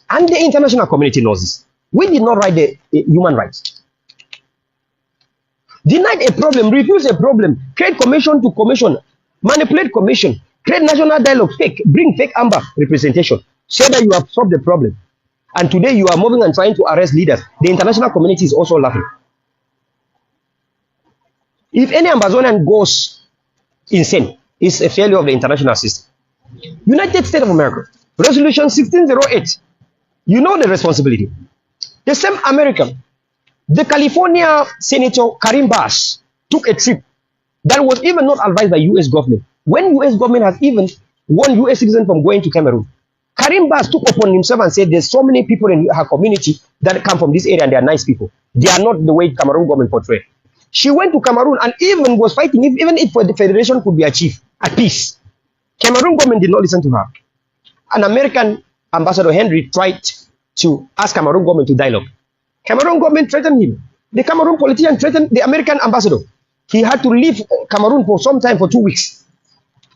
And the international community knows this. We did not write the human rights. Denied a problem, refuse a problem, create commission to commission, manipulate commission, create national dialogue, bring fake amber representation, say that you have solved the problem. And today you are moving and trying to arrest leaders. The international community is also laughing. If any Ambazonian goes insane, it's a failure of the international system. United States of America, Resolution 1608. You know the responsibility. The same American, the California Senator Karim Bass took a trip that was even not advised by U.S. government. When U.S. government has even warned U.S. citizens from going to Cameroon, Karim Bass took upon himself and said, there's so many people in her community that come from this area and they are nice people. They are not the way Cameroon government portrayed. She went to Cameroon and even was fighting, even if the federation could be achieved at peace. Cameroon government did not listen to her. An American Ambassador Henry tried to ask Cameroon government to dialogue. Cameroon government threatened him. The Cameroon politician threatened the American ambassador. He had to leave Cameroon for some time, for 2 weeks.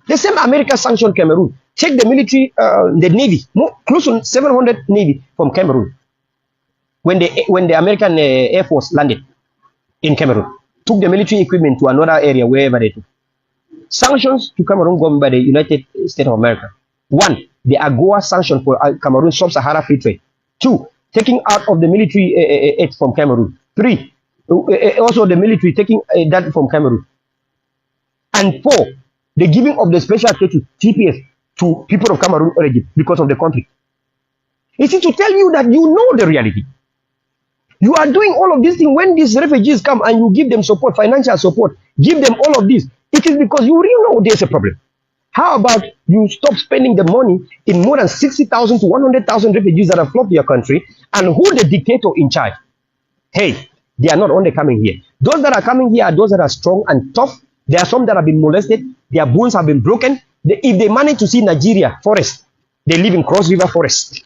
The same America sanctioned Cameroon. Take the military, the Navy, close to 700 Navy from Cameroon. When the American Air Force landed in Cameroon, took the military equipment to another area wherever they took. Sanctions to Cameroon government by the United States of America. 1, the AGOA sanction for Cameroon sub-Sahara free trade. 2, taking out of the military aid from Cameroon. 3, also the military taking that from Cameroon. And 4, the giving of the special status, TPS, to people of Cameroon origin because of the conflict. It is to tell you that you know the reality. You are doing all of these things when these refugees come and you give them support, financial support, give them all of this. It is because you really know there's a problem. How about you stop spending the money in more than 60,000 to 100,000 refugees that have flocked to your country, and who the dictator in charge? Hey, they are not only coming here. Those that are coming here are those that are strong and tough. There are some that have been molested. Their bones have been broken. If they manage to see Nigeria forest, they live in Cross River forest.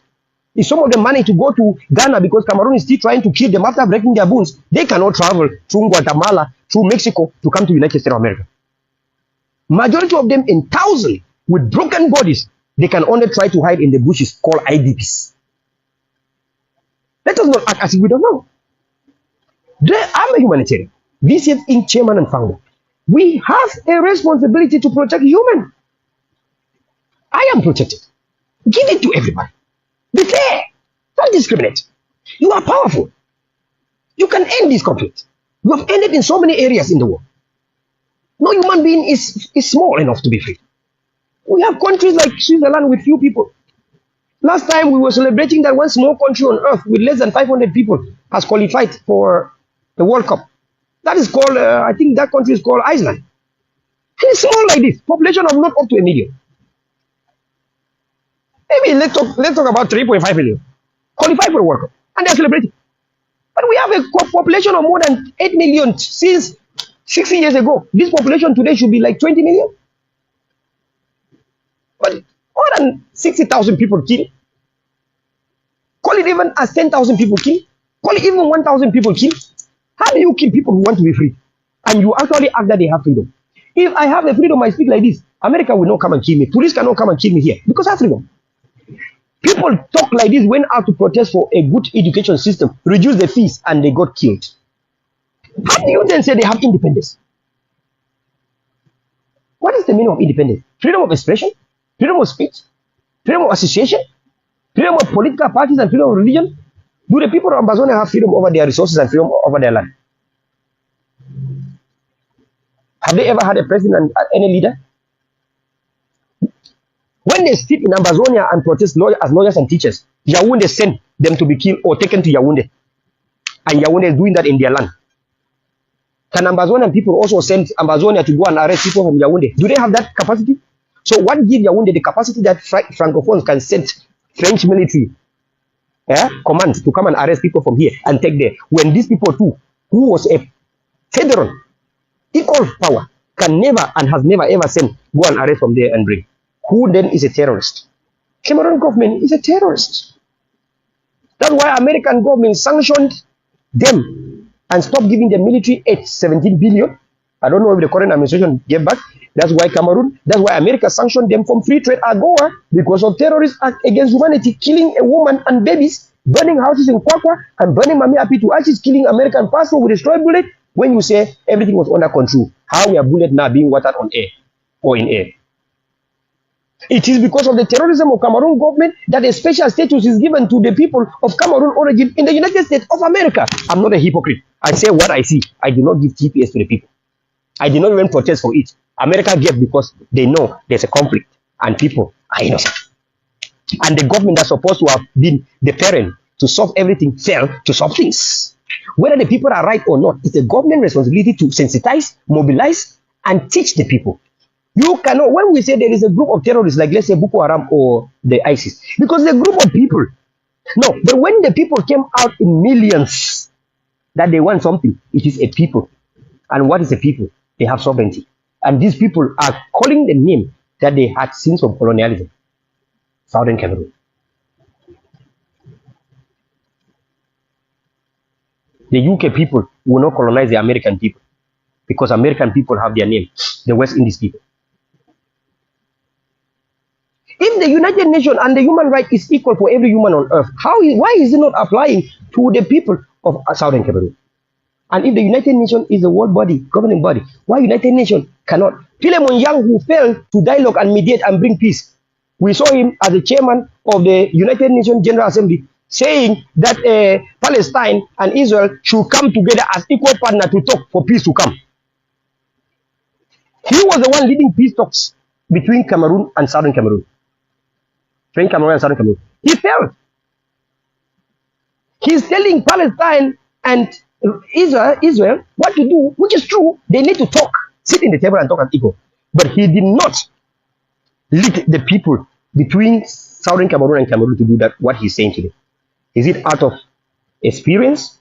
If some of them manage to go to Ghana because Cameroon is still trying to kill them after breaking their bones, they cannot travel through Guatemala, through Mexico to come to the United States of America. Majority of them in thousands with broken bodies, they can only try to hide in the bushes called IDPs. Let us not act as if we don't know. I'm a humanitarian, VCF Inc. chairman and founder. We have a responsibility to protect human. I am protected. Give it to everybody. Be fair. Don't discriminate. You are powerful. You can end this conflict. You have ended in so many areas in the world. No human being is small enough to be free. We have countries like Switzerland with few people. Last time we were celebrating that one small country on earth with less than 500 people has qualified for the World Cup. That is called, I think that country is called Iceland. And it's small like this, population of not up to 1 million. Maybe let's talk about 3.5 million. Qualified for the World Cup. And they're celebrating. But we have a population of more than 8 million since 60 years ago. This population today should be like 20 million. But more than 60,000 people killed. Call it even as 10,000 people killed. Call it even 1,000 people killed. How do you kill people who want to be free? And you actually act that they have freedom. If I have a freedom, I speak like this. America will not come and kill me. Police cannot come and kill me here because I have freedom. People talk like this, went out to protest for a good education system, reduce the fees, and they got killed. How do you then say they have independence? What is the meaning of independence? Freedom of expression? Freedom of speech? Freedom of association? Freedom of political parties and freedom of religion? Do the people of Ambazonia have freedom over their resources and freedom over their land? Have they ever had a president and any leader? When they sit in Ambazonia and protest as lawyers and teachers, Yaoundé send them to be killed or taken to Yaoundé. And Yaoundé is doing that in their land. Can Ambazonian people also send Ambazonia to go and arrest people from Yaoundé? Do they have that capacity? So what gives Yaoundé the capacity that Francophones can send French military commands to come and arrest people from here and take there? When these people too, who was a federal, equal power, can never and has never ever sent go and arrest from there and bring. Who then is a terrorist? Cameroon government is a terrorist. That's why American government sanctioned them and stopped giving the military 17 billion. I don't know if the current administration gave back. That's why America sanctioned them from free trade AGOA because of terrorist act against humanity, killing a woman and babies, burning houses in Kwakwa, and burning Mami Api to ashes, killing American passport with a destroyed bullet. When you say everything was under control, how we are bullet now being watered on air or in air? It is because of the terrorism of Cameroon government that a special status is given to the people of Cameroon origin in the United States of America. I'm not a hypocrite. I say what I see. I do not give TPS to the people. I did not even protest for it. America gave because they know there's a conflict and people are innocent. And the government that's supposed to have been the parent to solve everything failed to solve things. Whether the people are right or not, it's a government responsibility to sensitize, mobilize, and teach the people. You cannot, when we say there is a group of terrorists, like let's say Boko Haram or the ISIS, because the group of people, no, but when the people came out in millions that they want something, it is a people. And what is a people? They have sovereignty. And these people are calling the name that they had since from colonialism. Southern Cameroon. The UK people will not colonize the American people because American people have their name, the West Indies people. If the United Nations and the human right is equal for every human on earth, why is it not applying to the people of Southern Cameroon? And if the United Nations is a world body, governing body, why United Nations cannot? Philemon Yang, who failed to dialogue and mediate and bring peace, we saw him as the chairman of the United Nations General Assembly saying that Palestine and Israel should come together as equal partners to talk for peace to come. He was the one leading peace talks between Cameroon and Southern Cameroon. Between Cameroon and Southern Cameroon. He failed. He's telling Palestine and Israel what to do, which is true. They need to talk, sit in the table and talk as equal. But he did not lead the people between Southern Cameroon and Cameroon to do that, what he's saying today. Is it out of experience?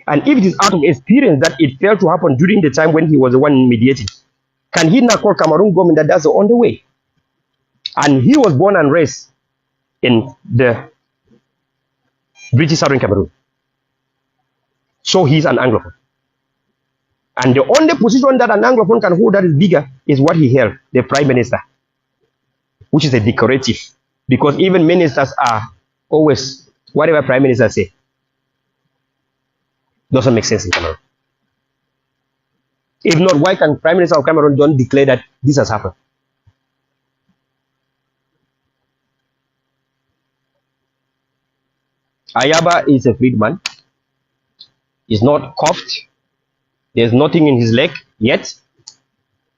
And if it is out of experience that it failed to happen during the time when he was the one mediating, can he now call Cameroon government that that's on the way? And he was born and raised in the British Southern Cameroon. So he's an Anglophone. And the only position that an Anglophone can hold that is bigger is what he held, the Prime Minister, which is a decorative. Because even ministers are always, whatever Prime Minister say, doesn't make sense in Cameroon. If not, why can Prime Minister of Cameroon don't declare that this has happened? Ayaba is a freedman. He's not cuffed. There's nothing in his leg yet.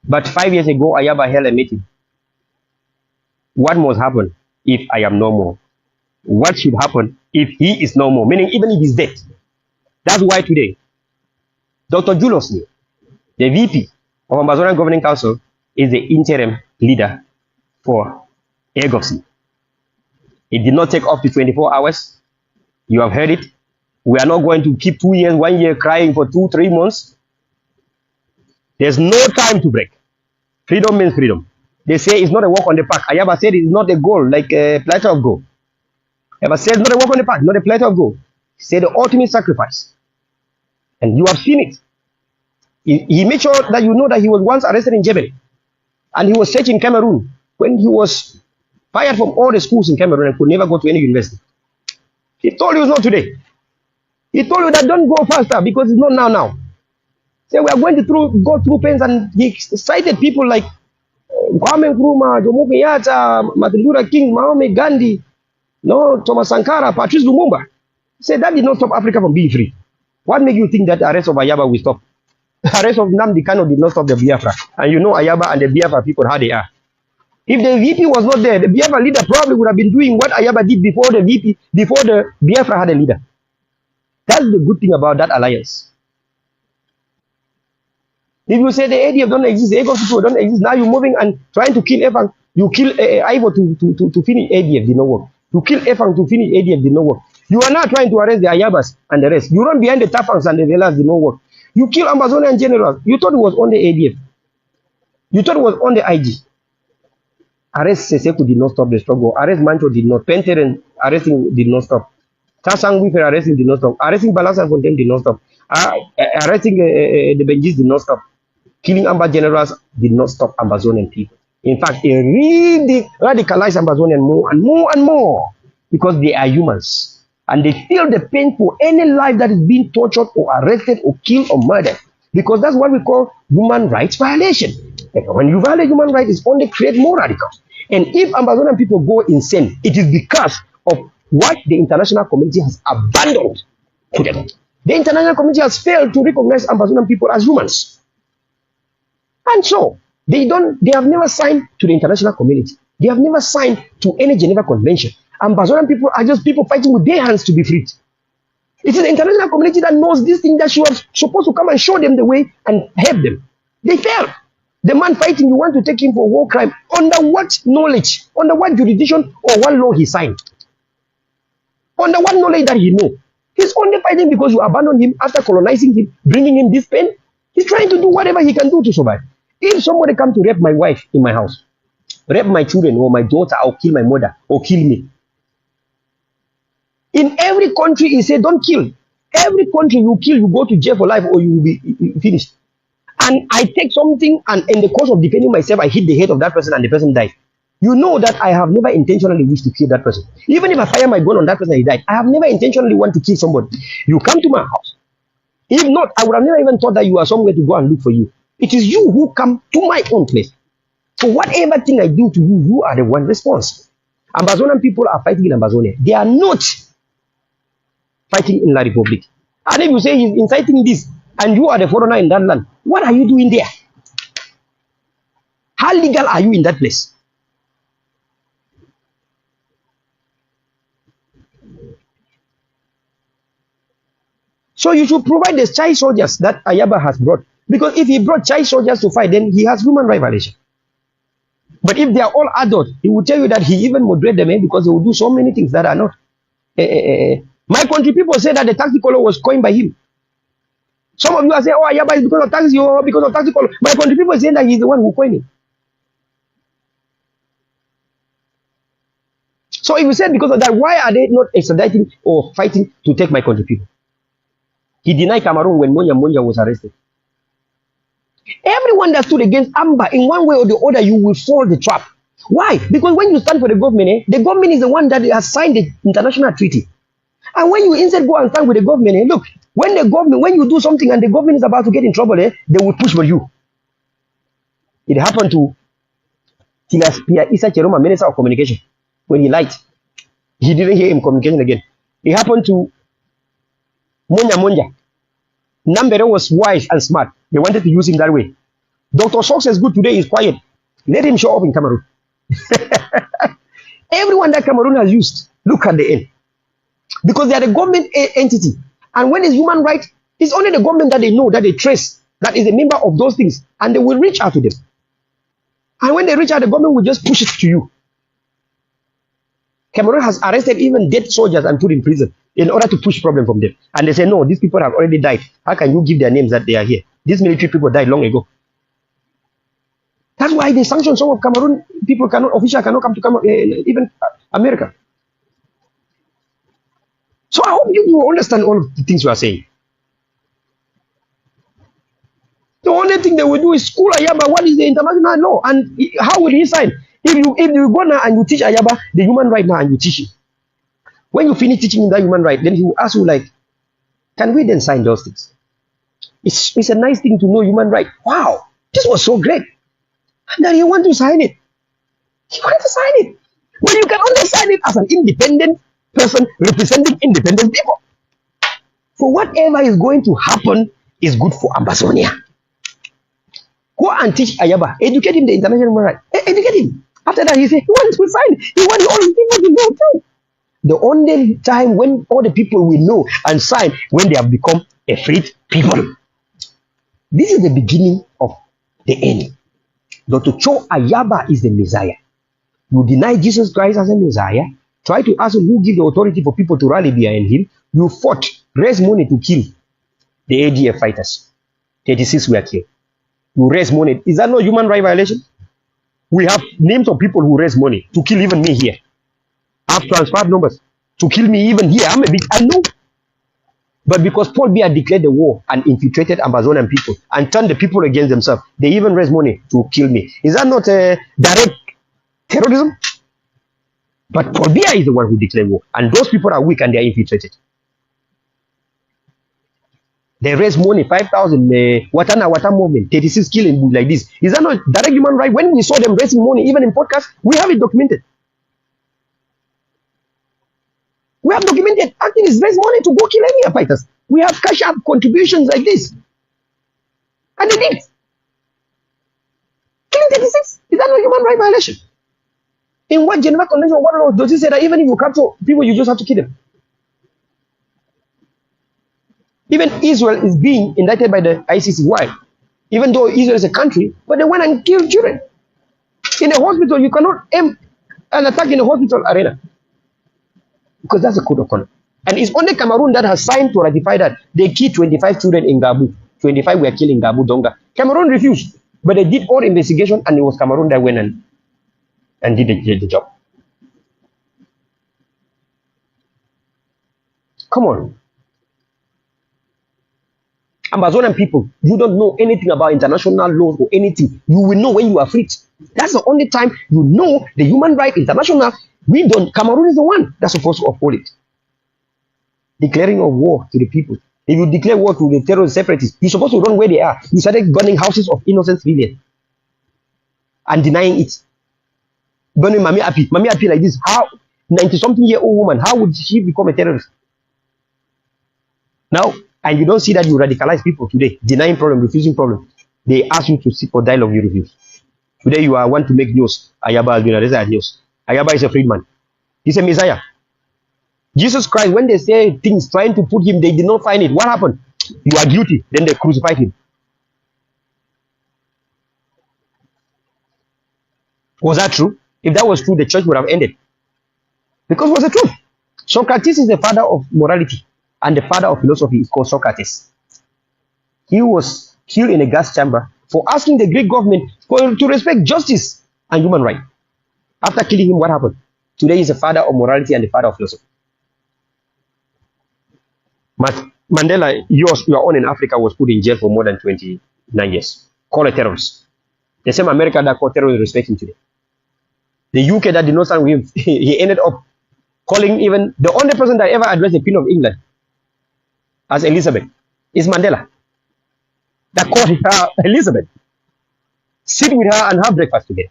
But 5 years ago, Ayaba held a meeting. What must happen if I am no more? What should happen if he is no more? Meaning, even if he's dead. That's why today, Dr. Julius, the VP of Ambazonia Governing Council, is the interim leader for AGOFC. It did not take up to 24 hours. You have heard it. We are not going to keep 2 years, 1 year crying for 2-3 months. There's no time to break. Freedom means freedom. They say it's not a walk on the park. Ayaba said it's not a goal, like a platter of gold. Ayaba said it's not a walk on the park, not a platter of gold. He said the ultimate sacrifice. And you have seen it. He made sure that you know that he was once arrested in Jebel. And he was searching Cameroon when he was fired from all the schools in Cameroon and could never go to any university. He told you it's not today. He told you that don't go faster because it's not now. So we are going to go through pains, and he cited people like Kwame Nkrumah, Jomo Kenyatta, Martin Luther King, Mahatma Gandhi, Thomas Sankara, Patrice Lumumba. He said that did not stop Africa from being free. What makes you think that the arrest of Ayaba will stop? The arrest of Nnamdi Kanu did not stop the Biafra. And you know Ayaba and the Biafra people how they are. If the VP was not there, the Biafra leader probably would have been doing what Ayaba did before the Biafra had a leader. That's the good thing about that alliance. If you say the ADF don't exist, the Ego people don't exist, now you're moving and trying to kill Efang. You kill Ivo to finish ADF, did not work. You kill Efang to finish ADF, did not work. You are now trying to arrest the Ayabas and the rest. You run behind the Tafangs and the Velas, did not work. You kill Ambazonian generals. You thought it was on the ADF. You thought it was on the IG. Arrest Seseku did not stop the struggle. Arrest Mancho did not. Penteren arresting did not stop. Tasang Wifer arresting did not stop. Arresting Balasan Fontaine did not stop. Arresting the Benjis did not stop. Killing Amba generals did not stop Ambazonian people. In fact, it really radicalized Ambazonian more and more and more because they are humans. And they feel the pain for any life that is being tortured or arrested or killed or murdered. Because that's what we call human rights violation. And when you violate human rights, it's only create more radicals. And if Ambazonian people go insane, it is because of what the international community has abandoned to them. The international community has failed to recognize Ambazonian people as humans. And so, they have never signed to the international community. They have never signed to any Geneva Convention. Ambazonian people are just people fighting with their hands to be freed. It is the international community that knows this thing that she was supposed to come and show them the way and help them. They failed. The man fighting, you want to take him for war crime. Under what knowledge? Under what jurisdiction or what law he signed? Under what knowledge that he know? He's only fighting because you abandoned him after colonizing him, bringing him this pain. He's trying to do whatever he can do to survive. If somebody come to rape my wife in my house, rape my children or my daughter, or kill my mother, or kill me. In every country, he said, don't kill. Every country you kill, you go to jail for life or you will be finished. And I take something and in the course of defending myself, I hit the head of that person and the person died. You know that I have never intentionally wished to kill that person. Even if I fire my gun on that person and he died, I have never intentionally want to kill somebody. You come to my house. If not, I would have never even thought that you are somewhere to go and look for you. It is you who come to my own place. So whatever thing I do to you, you are the one responsible. Ambazonian people are fighting in Ambazonia. They are not fighting in La Republic. And if you say he's inciting this, and you are the foreigner in that land, what are you doing there? How legal are you in that place? So you should provide the child soldiers that Ayaba has brought. Because if he brought child soldiers to fight, then he has human rights violation. But if they are all adults, he will tell you that he even moderate them because they will do so many things that are not. My country people say that the tactical law was coined by him. Some of you are saying, oh, Ayaba is because of taxi or because of tactical law. My country people say that he's the one who coined it. So if you said because of that, why are they not extraditing or fighting to take my country people? He denied Cameroun when Monya was arrested. Everyone that stood against Amba in one way or the other, you will fall the trap. Why? Because when you stand for the government, the government is the one that has signed the international treaty. And when you instead go and stand with the government, look, when you do something and the government is about to get in trouble, they will push for you. It happened to Tilaspia Isa Cheroma, Minister of Communication, when he lied. He didn't hear him communication again. It happened to Monya. Nambere was wise and smart. They wanted to use him that way. Dr. Success Good today is quiet. Let him show up in Cameroon. Everyone that Cameroon has used, look at the end. Because they are the government entity. And when it's human rights, it's only the government that they know, that they trace, that is a member of those things. And they will reach out to them. And when they reach out, the government will just push it to you. Cameroon has arrested even dead soldiers and put in prison in order to push problem from them. And they say, no, these people have already died. How can you give their names that they are here? These military people died long ago. That's why they sanction some of Cameroon people officials cannot come to Cameroon, even America. So I hope you understand all of the things you are saying. The only thing they will do is school Ayaba. What is the international law? And how will he sign? If you go now and you teach Ayaba the human right now and you teach him. When you finish teaching him that human right, then he will ask you like, can we then sign those things? It's a nice thing to know human right. Wow, this was so great. And then you want to sign it. You want to sign it. But you can only sign it as an independent person representing independent people. For whatever is going to happen is good for Ambazonia. Go and teach Ayaba. Educate him the international human right. Educate him. After that, he said, he wants to sign. He wants all the people to know too. The only time when all the people will know and sign when they have become a freed people. This is the beginning of the end. Dr. Cho Ayaba is the Messiah. You deny Jesus Christ as a Messiah, try to ask him who give the authority for people to rally behind him. You fought, raised money to kill the ADF fighters. 36 were killed. You raise money. Is that not human right violation? We have names of people who raise money to kill even me here. I have transferred numbers to kill me even here. I know. But because Paul Biya declared the war and infiltrated Ambazonian people and turned the people against themselves, they even raised money to kill me. Is that not direct terrorism? But Paul Biya is the one who declared war. And those people are weak and they are infiltrated. They raise money, 5,000, Wata movement, 36 killing like this. Is that not direct human right? When we saw them raising money, even in podcasts, we have it documented. We have documented activists raise money to go kill any fighters. We have cash up contributions like this. And they did. Killing 36, is that not human right violation? In what Geneva Convention, what law does it say that even if you capture people, you just have to kill them? Even Israel is being indicted by the ICC. Why? Even though Israel is a country, but they went and killed children. In a hospital, you cannot aim an attack in a hospital arena. Because that's a code of conduct. And it's only Cameroun that has signed to ratify that. They killed 25 children in Gabu. 25 were killed in Gabu, Donga. Cameroun refused. But they did all investigation and it was Cameroun that went and did the job. Come on. Amazonian people, you don't know anything about international laws or anything. You will know when you are freed. That's the only time you know the human rights international. We don't. Cameroun is the one that's supposed to uphold it. Declaring a war to the people. If you declare war to the terrorist separatists, you're supposed to run where they are. You started burning houses of innocent civilians and denying it. Burning Mami Api like this. How 90-something-year-old woman? How would she become a terrorist? Now, and you don't see that you radicalize people today, denying problem, refusing problem. They ask you to sit for dialogue, you refuse. Today you want to make news. Ayaba has been arrested news. Ayaba is a freedman. He's a Messiah. Jesus Christ, when they say things trying to put him, they did not find it. What happened? You are guilty. Then they crucified him. Was that true? If that was true, the church would have ended. Because it was the truth. Socrates is the father of morality. And the father of philosophy is called Socrates. He was killed in a gas chamber for asking the Greek government to respect justice and human rights. After killing him, what happened? Today he's the father of morality and the father of philosophy. Mandela, your own in Africa, was put in jail for more than 29 years. Called a terrorist. The same America that called terrorists respect him today. The UK that did not stand with him, he ended up calling even the only person that ever addressed the Queen of England as Elizabeth is Mandela. That called her Elizabeth. Sit with her and have breakfast together.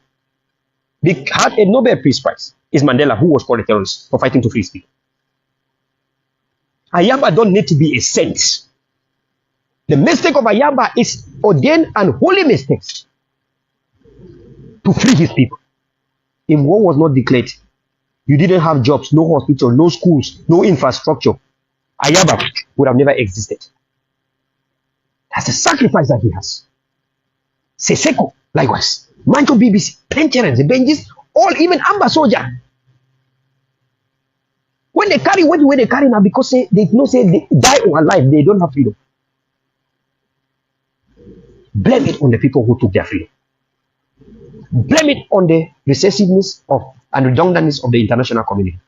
They had a Nobel Peace Prize. Is Mandela, who was called a terrorist for fighting to free speech. Ayaba don't need to be a saint. The mistake of Ayaba is ordained and holy mistakes to free his people. If war was not declared, you didn't have jobs, no hospital, no schools, no infrastructure. Ayaba would have never existed. That's the sacrifice that he has. Seseko, likewise. Mancho BBC, Pencherens, the Benjis, all, even Ambazonia. When they carry what they carry now, because they know say they die or alive, they don't have freedom. Blame it on the people who took their freedom. Blame it on the recessiveness of and redundantness of the international community.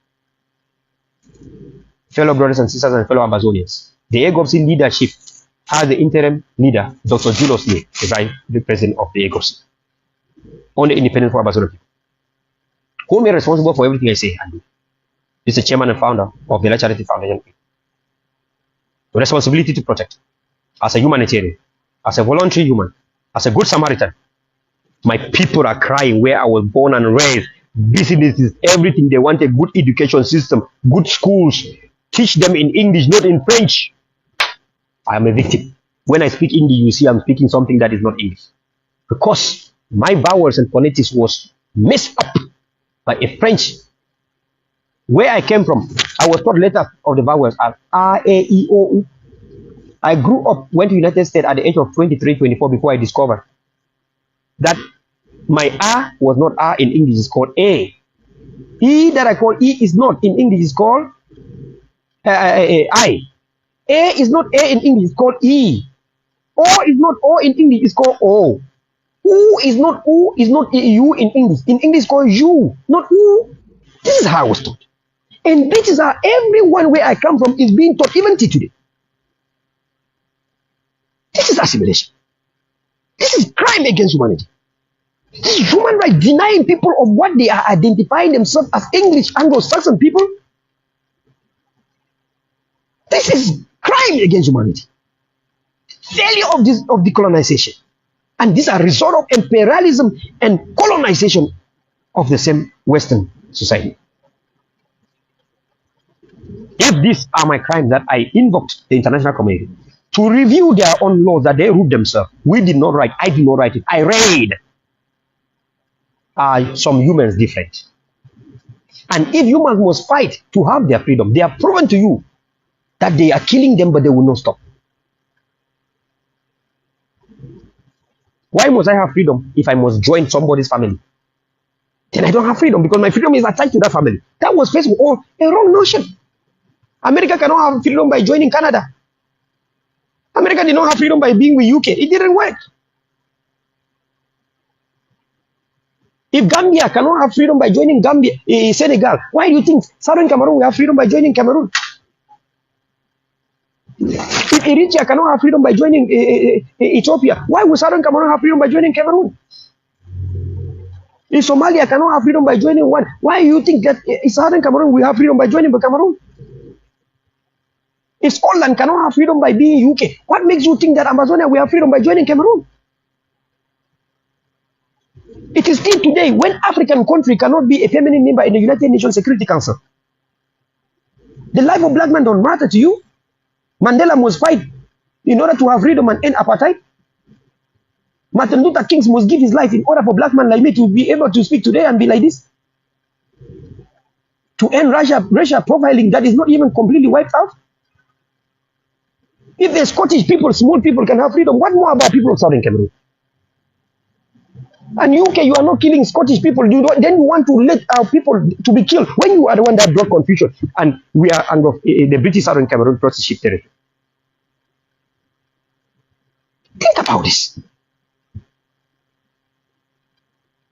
Fellow brothers and sisters and fellow Ambazonians, the EGOPC leadership has the interim leader, Dr. Julius Lee, the president of the EGOPC, on the independent for Ambazonia people, who may be responsible for everything I say and do. He's the chairman and founder of the Charity Foundation. The responsibility to protect, as a humanitarian, as a voluntary human, as a good Samaritan. My people are crying where I was born and raised. Businesses, everything. They want a good education system, good schools. Teach them in English, not in French. I am a victim. When I speak English, you see I'm speaking something that is not English. Because my vowels and phonetics was messed up by a French. Where I came from, I was taught letters of the vowels as A, E, I, O, U. I grew up, went to United States at the age of 23, 24 before I discovered that my R was not R in English, it's called A. E that I call E is not in English, it's called I. A is not A in English, it's called E. O is not O in English, it's called O. U is not U in English. In English, it's called U, not U. This is how I was taught. And this is how everyone where I come from is being taught, even till today. This is assimilation. This is crime against humanity. This is human rights, denying people of what they are identifying themselves as English Anglo-Saxon people. This is crime against humanity. Failure of decolonization. And these are a result of imperialism and colonization of the same Western society. If these are my crimes that I invoked the international community to review their own laws that they wrote themselves, we did not write, I did not write it, I read. Are some humans different? And if humans must fight to have their freedom, they have proven to you that they are killing them, but they will not stop. Why must I have freedom if I must join somebody's family? Then I don't have freedom because my freedom is attached to that family. That was first of all a wrong notion. America cannot have freedom by joining Canada. America did not have freedom by being with UK. It didn't work. If Gambia cannot have freedom by joining Senegal, why do you think Southern Cameroon will have freedom by joining Cameroon? If Eritrea cannot have freedom by joining Ethiopia, why will Southern Cameroon have freedom by joining Cameroon? If Somalia cannot have freedom by joining one, why do you think that Southern Cameroon will have freedom by joining Cameroon? If Scotland cannot have freedom by being UK, what makes you think that Ambazonia will have freedom by joining Cameroon? It is still today when African country cannot be a permanent member in the United Nations Security Council. The life of black men don't matter to you. Mandela must fight in order to have freedom and end apartheid. Martin Luther King must give his life in order for black men like me to be able to speak today and be like this. To end racial profiling that is not even completely wiped out. If the Scottish people, small people can have freedom, what more about people of Southern Cameroon? And UK, you are not killing Scottish people. Then you want to let our people to be killed when you are the one that brought confusion. And we are under the British Southern Cameroon Protectorship territory. Think about this.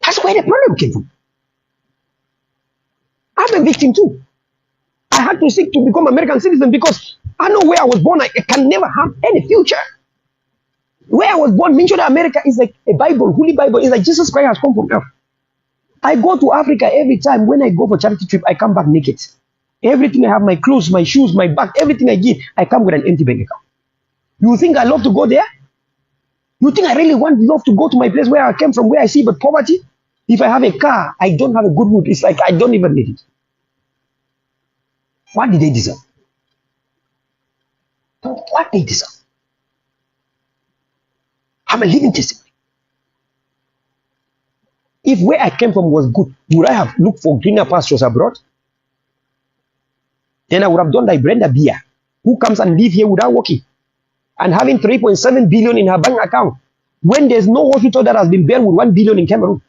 That's where the problem came from. I'm a victim too. I had to seek to become American citizen because I know where I was born. I can never have any future. Where I was born, mentioned America is like a Bible, Holy Bible. It's like Jesus Christ has come from earth. I go to Africa every time. When I go for charity trip, I come back naked. Everything I have, my clothes, my shoes, my bag, everything I give, I come with an empty bank account. You think I love to go there? You think I really love to go to my place where I came from, where I see but poverty? If I have a car, I don't have a good route. It's like I don't even need it. What did they deserve? What they deserve? I'm a living testimony. If where I came from was good, would I have looked for greener pastures abroad? Then I would have done like Brenda Beer, who comes and live here without working and having 3.7 billion in her bank account when there's no hospital that has been built with 1 billion in Cameroon.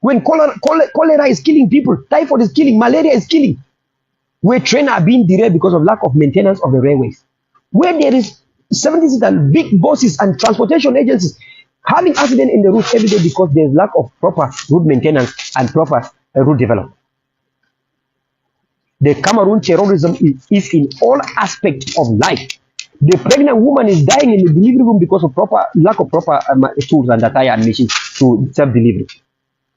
When cholera is killing people, typhoid is killing, malaria is killing. Where trains are being derailed because of lack of maintenance of the railways. Where there is 70 and big buses and transportation agencies having accidents in the route every day because there's lack of proper route maintenance and proper route development. The Cameroon terrorism is in all aspects of life. The pregnant woman is dying in the delivery room because of lack of proper tools and attire and machines to self-delivery.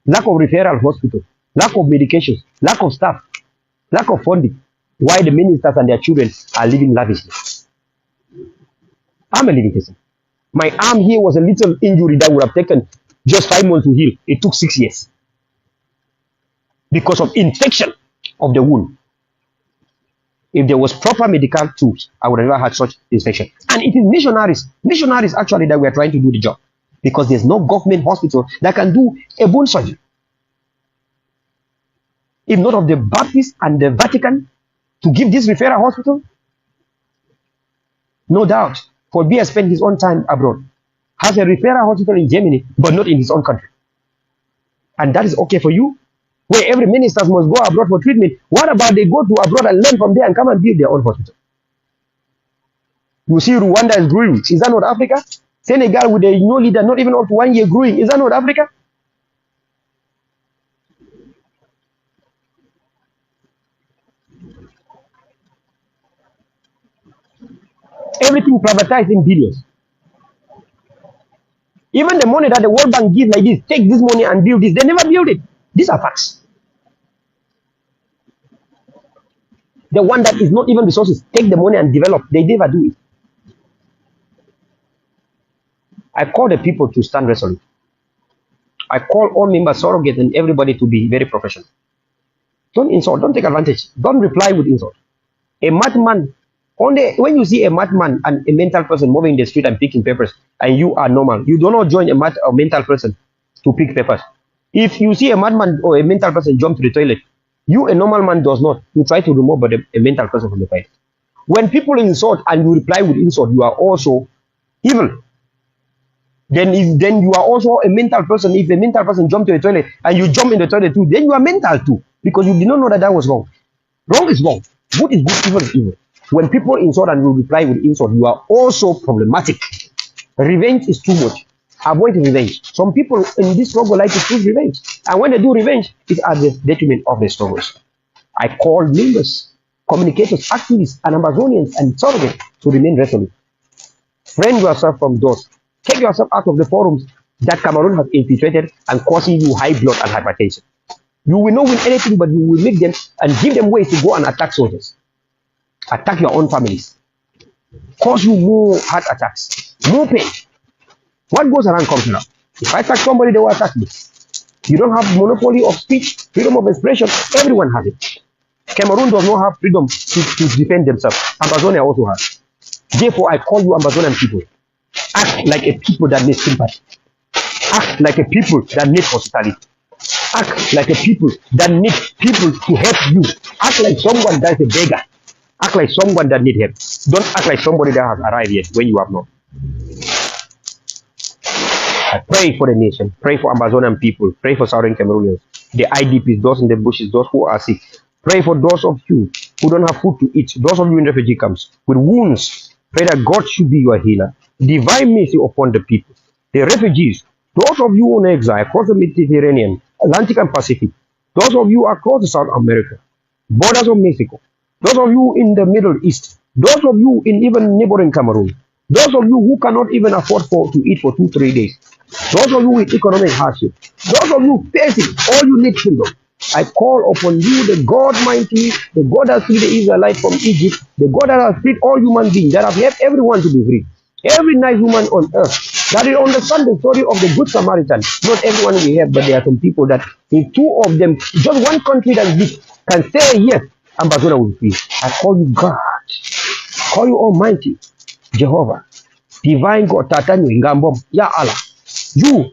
Lack of referral hospital, lack of medications, lack of staff, lack of funding. Why the ministers and their children are living lavishly. I'm a living person. My arm here was a little injury that would have taken just 5 months to heal. It took 6 years. Because of infection of the wound. If there was proper medical tools, I would have never had such infection. And it is missionaries actually that we are trying to do the job. Because there's no government hospital that can do a bone surgery. If not of the Baptist and the Vatican to give this referral hospital, No doubt. Paul Biya spent his own time abroad. Has a referral hospital in Germany, but not in his own country. And that is okay for you? Where every minister must go abroad for treatment. What about they go to abroad and learn from there and come and build their own hospital? You see Rwanda is growing. Is that not Africa? Senegal with a new leader, not even up to 1 year growing. Is that not Africa? Everything privatized in billions. Even the money that the World Bank gives like this, take this money and build this. They never build it. These are facts. The one that is not even resources, take the money and develop. They never do it. I call the people to stand resolute. I call all members, surrogates, and everybody to be very professional. Don't insult. Don't take advantage. Don't reply with insult. A madman, only when you see a madman and a mental person moving in the street and picking papers, and you are normal, you do not join a mental person to pick papers. If you see a madman or a mental person jump to the toilet, you, a normal man, does not. You try to remove a mental person from the toilet. When people insult and you reply with insult, you are also evil. Then you are also a mental person. If a mental person jump to the toilet and you jump in the toilet too, then you are mental too, because you did not know that that was wrong. Wrong is wrong. Good is good. Evil is evil. When people insult and you reply with insult, you are also problematic. Revenge is too much. Avoid revenge. Some people in this struggle like to choose revenge, and when they do revenge, it's at the detriment of the struggles. I call members, communicators, activists, and Ambazonians and surrogates to remain resolute. Friend yourself from those. Take yourself out of the forums that Cameroon has infiltrated and causing you high blood and hypertension. You will not win anything, but you will make them and give them ways to go and attack soldiers. Attack your own families. Cause you more heart attacks, more pain. What goes around comes around. If I attack somebody, they will attack me. You don't have monopoly of speech, freedom of expression. Everyone has it. Cameroon does not have freedom to defend themselves. Ambazonia also has. Therefore, I call you Ambazonian people. Act like a people that need sympathy. Act like a people that need hospitality. Act like a people that need people to help you. Act like someone that is a beggar. Act like someone that needs help. Don't act like somebody that has arrived yet when you have not. I pray for the nation. Pray for Ambazonian people. Pray for Southern Cameroonians. The IDPs, those in the bushes, those who are sick. Pray for those of you who don't have food to eat. Those of you in refugee camps with wounds. Pray that God should be your healer. Divine mercy upon the people. The refugees. Those of you in exile across the Mediterranean, Atlantic and Pacific. Those of you across the South America. Borders of Mexico. Those of you in the Middle East. Those of you in even neighboring Cameroon. Those of you who cannot even afford to eat for 2-3 days. Those of you with economic hardship. Those of you facing all you need freedom. I call upon you, the God mighty, the God that freed the Israelites from Egypt, the God that has freed all human beings, that have helped everyone to be free. Every nice human on earth that will understand the story of the Good Samaritan. Not everyone we have, but there are some people that in two of them, just one country that is big, can say yes, Ambazonia will be free. I call you God. I call you Almighty, Jehovah, Divine God, Tatanyo, Ngambom, Ya Allah. You,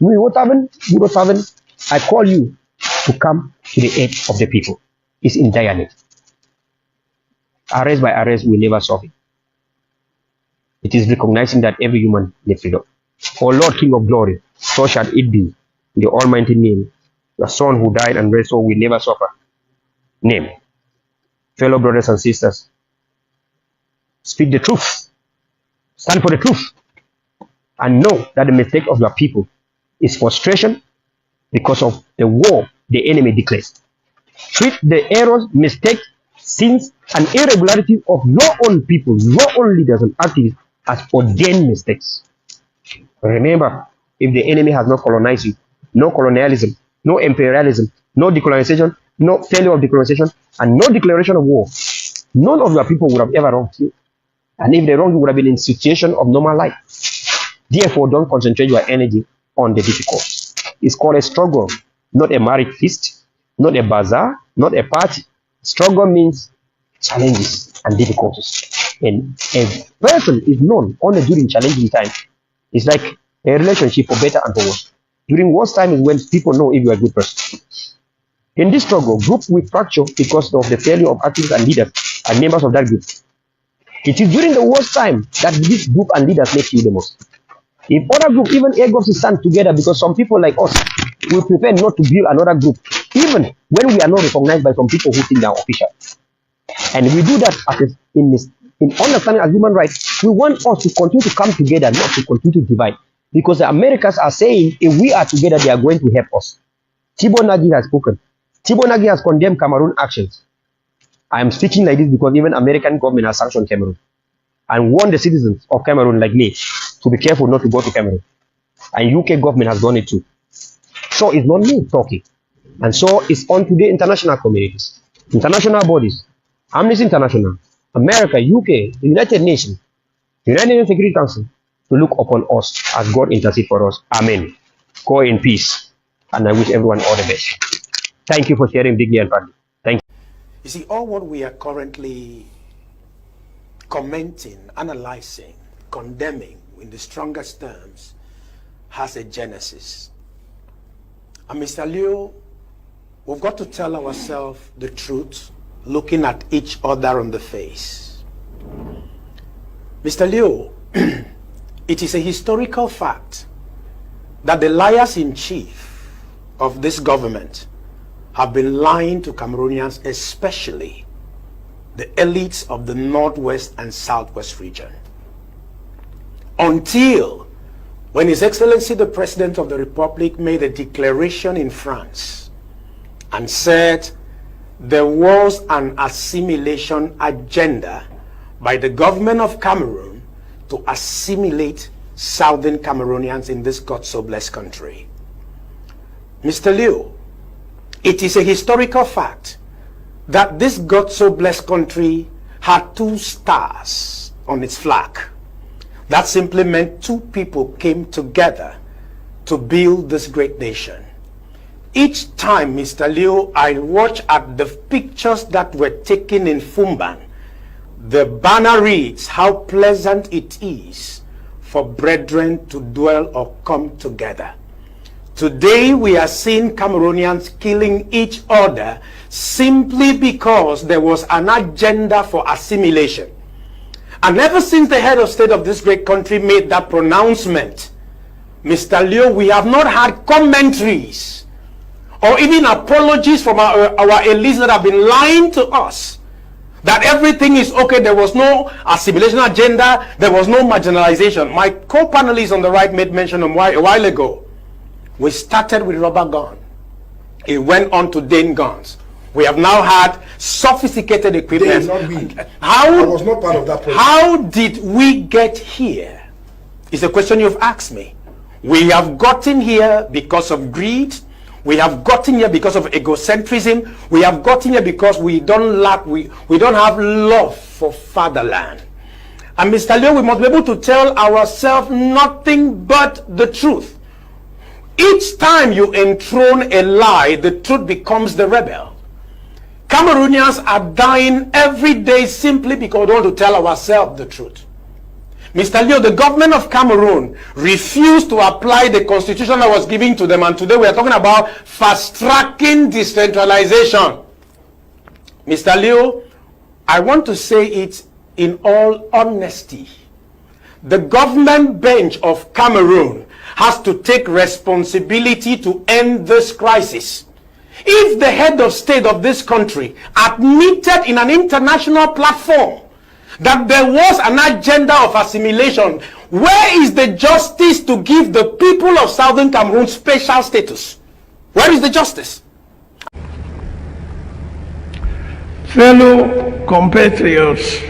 I call you to come to the aid of the people. It's in dire need. Arrest by arrest will never solve it. It is recognizing that every human needs freedom. O Lord, King of glory, so shall it be in the almighty name. Your Son who died and raised so will never suffer. Name. Fellow brothers and sisters, speak the truth. Stand for the truth. And know that the mistake of your people is frustration because of the war the enemy declares. Treat the errors, mistakes, sins, and irregularities of your own people, your own leaders and activists as ordained mistakes. Remember, if the enemy has not colonized you, no colonialism, no imperialism, no decolonization, no failure of decolonization, and no declaration of war, none of your people would have ever wronged you. And if they wronged you, would have been in a situation of normal life. Therefore, don't concentrate your energy on the difficult. It's called a struggle, not a marriage feast, not a bazaar, not a party. Struggle means challenges and difficulties. And a person is known only during challenging time. It's like a relationship for better and for worse. During worst time is when people know if you are a good person. In this struggle, group will fracture because of the failure of activists and leaders and members of that group. It is during the worst time that this group and leaders make you the most. If other group, even AGOs stand together, because some people like us will prefer not to build another group, even when we are not recognized by some people who think they are official. And we do that as in understanding as human rights. We want us to continue to come together, not to continue to divide. Because the Americans are saying if we are together, they are going to help us. Tibo Nagy has spoken. Tibo Nagy has condemned Cameroon actions. I am speaking like this because even American government has sanctioned Cameroon and warned the citizens of Cameroon like me to be careful not to go to Cameroon. And UK government has done it too. So it's not me talking. And so it's on to the international communities, international bodies, Amnesty International, America, UK, the United Nations, United Nations Security Council, to look upon us as God intercede for us. Amen. Go in peace. And I wish everyone all the best. Thank you for sharing Biggie and Paddy. Thank you. You see, all what we are currently commenting, analyzing, condemning in the strongest terms has a genesis. And Mr. Liu, we've got to tell ourselves the truth, looking at each other on the face. Mr. Liu, it is a historical fact that the liars-in-chief of this government have been lying to Cameroonians, especially the elites of the Northwest and Southwest region. Until when His Excellency the President of the Republic made a declaration in France and said there was an assimilation agenda by the government of Cameroon to assimilate Southern Cameroonians in this God-so-blessed country. Mr. Liu, it is a historical fact that this God-so-blessed country had 2 stars on its flag. That simply meant 2 people came together to build this great nation. Each time, Mr. Liu, I watch at the pictures that were taken in Foumban, the banner reads, "How pleasant it is for brethren to dwell or come together." Today we are seeing Cameroonians killing each other simply because there was an agenda for assimilation. And ever since the head of state of this great country made that pronouncement, Mr. Liu, we have not had commentaries or even apologies from our elites that have been lying to us that everything is okay, there was no assimilation agenda, there was no marginalization. My co-panelist on the right made mention a while ago. We started with rubber gun. It went on to Dane guns. We have now had sophisticated equipment. I was not part of that process. How did we get here? It's a question you've asked me. We have gotten here because of greed. We have gotten here because of egocentrism. We have gotten here because we don't have love for fatherland. And Mr. Liu, we must be able to tell ourselves nothing but the truth. Each time you enthrone a lie, the truth becomes the rebel. Cameroonians are dying every day simply because we don't want to tell ourselves the truth. Mr. Liu, the government of Cameroon refused to apply the constitution that was given to them, and today we are talking about fast-tracking decentralization. Mr. Liu, I want to say it in all honesty. The government bench of Cameroon has to take responsibility to end this crisis. If the head of state of this country admitted in an international platform that there was an agenda of assimilation, where is the justice to give the people of Southern Cameroon special status? Where is the justice? Fellow compatriots,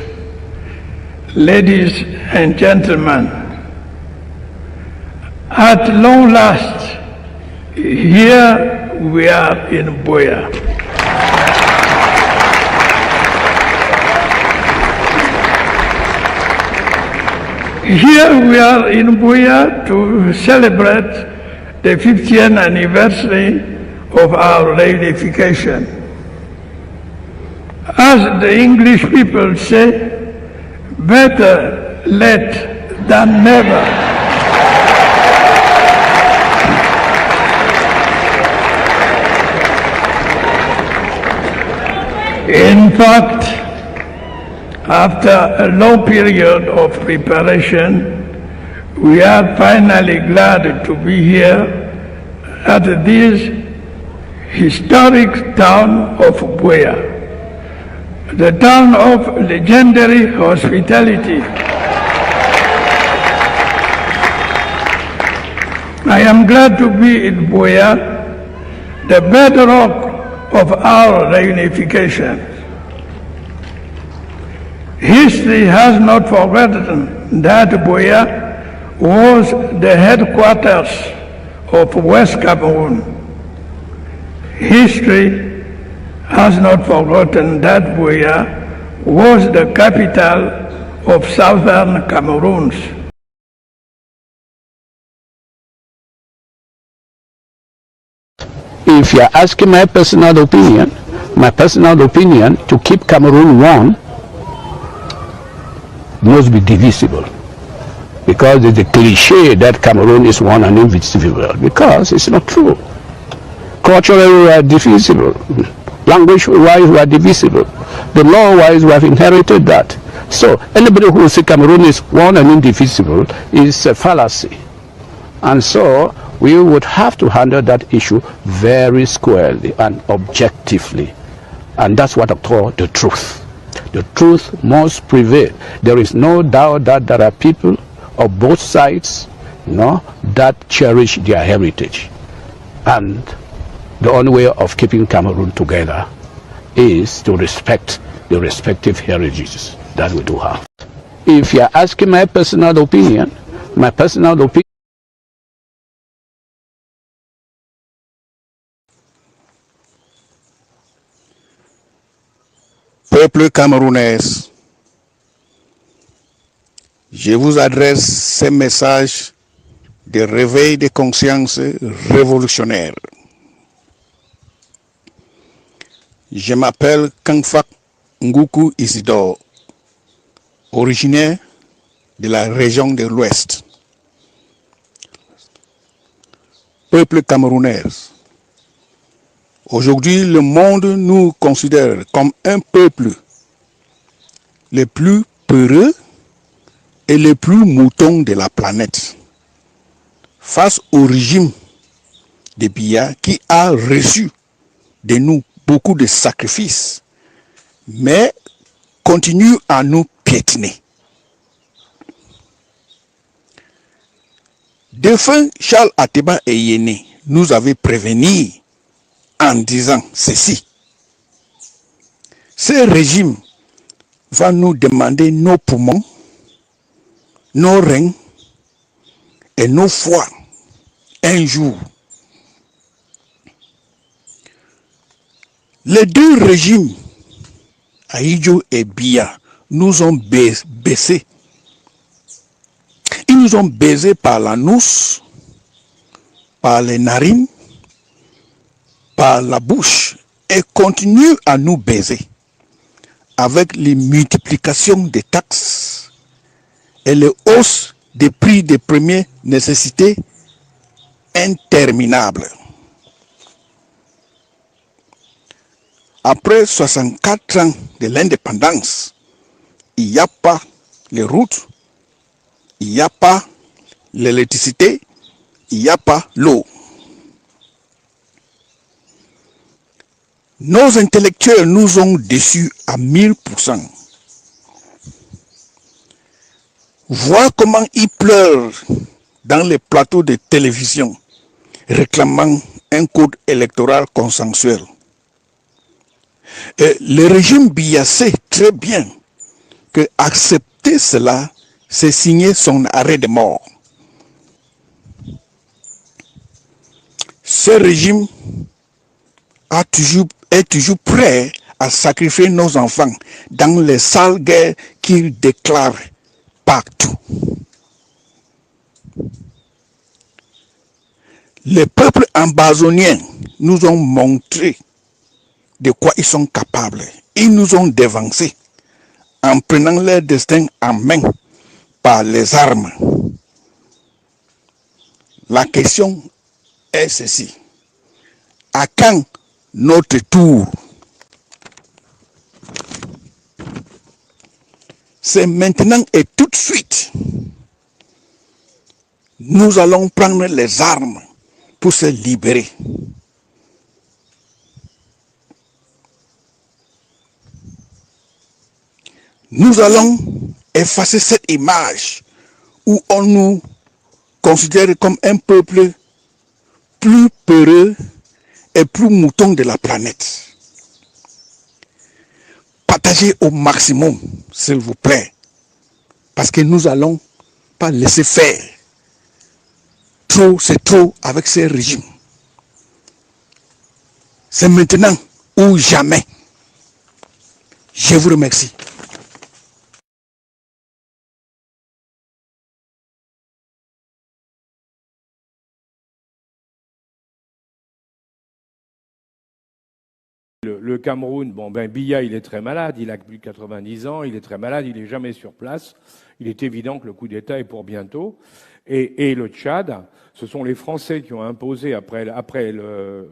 ladies and gentlemen, at long last, here we are in Buea. Here we are in Buea to celebrate the 50th anniversary of our reunification. As the English people say, better late than never. In fact, After a long period of preparation, we are finally glad to be here at this historic town of Buea, the town of legendary hospitality. I am glad to be in Buea, the bedrock of our reunification. History has not forgotten that Buea was the headquarters of West Cameroon. History has not forgotten that Buea was the capital of southern Cameroon. If you're asking my personal opinion to keep Cameroon one must be divisible. Because there's a cliche that Cameroon is one and indivisible, because it's not true. Culturally we are divisible. Language-wise we are divisible. The law-wise we have inherited that. So anybody who says Cameroon is one and indivisible is a fallacy. And so we would have to handle that issue very squarely and objectively. And that's what I call the truth. The truth must prevail. There is no doubt that there are people of both sides, that cherish their heritage. And the only way of keeping Cameroon together is to respect the respective heritages that we do have. If you're asking my personal opinion, Peuple camerounais, je vous adresse ces messages de réveil de conscience révolutionnaire. Je m'appelle Kangfak Nguku Isidore, originaire de la région de l'Ouest. Peuple camerounais, aujourd'hui le monde nous considère comme un peuple le plus peureux et le plus mouton de la planète, face au régime de Biya qui a reçu de nous beaucoup de sacrifices, mais continue à nous piétiner. Défunt Charles Ateba Eyene nous avait prévenu en disant ceci: ce régime va nous demander nos poumons, nos reins et nos foies un jour. Les deux régimes, Aïdjo et Biya, nous ont baissés. Ils nous ont baisés par la nousse, par les narines, par la bouche et continuent à nous baiser avec les multiplications des taxes et les hausses des prix des premières nécessités interminables. Après 64 ans de l'indépendance, il n'y a pas les routes, il n'y a pas l'électricité, il n'y a pas l'eau. Nos intellectuels nous ont déçus à 1000%. Voir comment ils pleurent dans les plateaux de télévision réclamant un code électoral consensuel. Et le régime Biya sait très bien que accepter cela, c'est signer son arrêt de mort. Ce régime est toujours prêt à sacrifier nos enfants dans les sales guerres qu'il déclare partout. Les peuples ambazoniens nous ont montré de quoi ils sont capables. Ils nous ont dévancés en prenant leur destin en main par les armes. La question est ceci: à quand notre tour? c'est maintenant et tout de suite. Nous allons prendre les armes pour se libérer. Nous allons effacer cette image où on nous considère comme un peuple plus peureux et plus mouton de la planète. Partagez au maximum, s'il vous plaît, parce que nous allons pas laisser faire. Trop, c'est trop avec ces régimes. C'est maintenant ou jamais. Je vous remercie. Le Cameroun, bon ben Biya, il est très malade, il a plus de 90 ans, il est très malade, il n'est jamais sur place. Il est évident que le coup d'État est pour bientôt. Et le Tchad, ce sont les Français qui ont imposé, après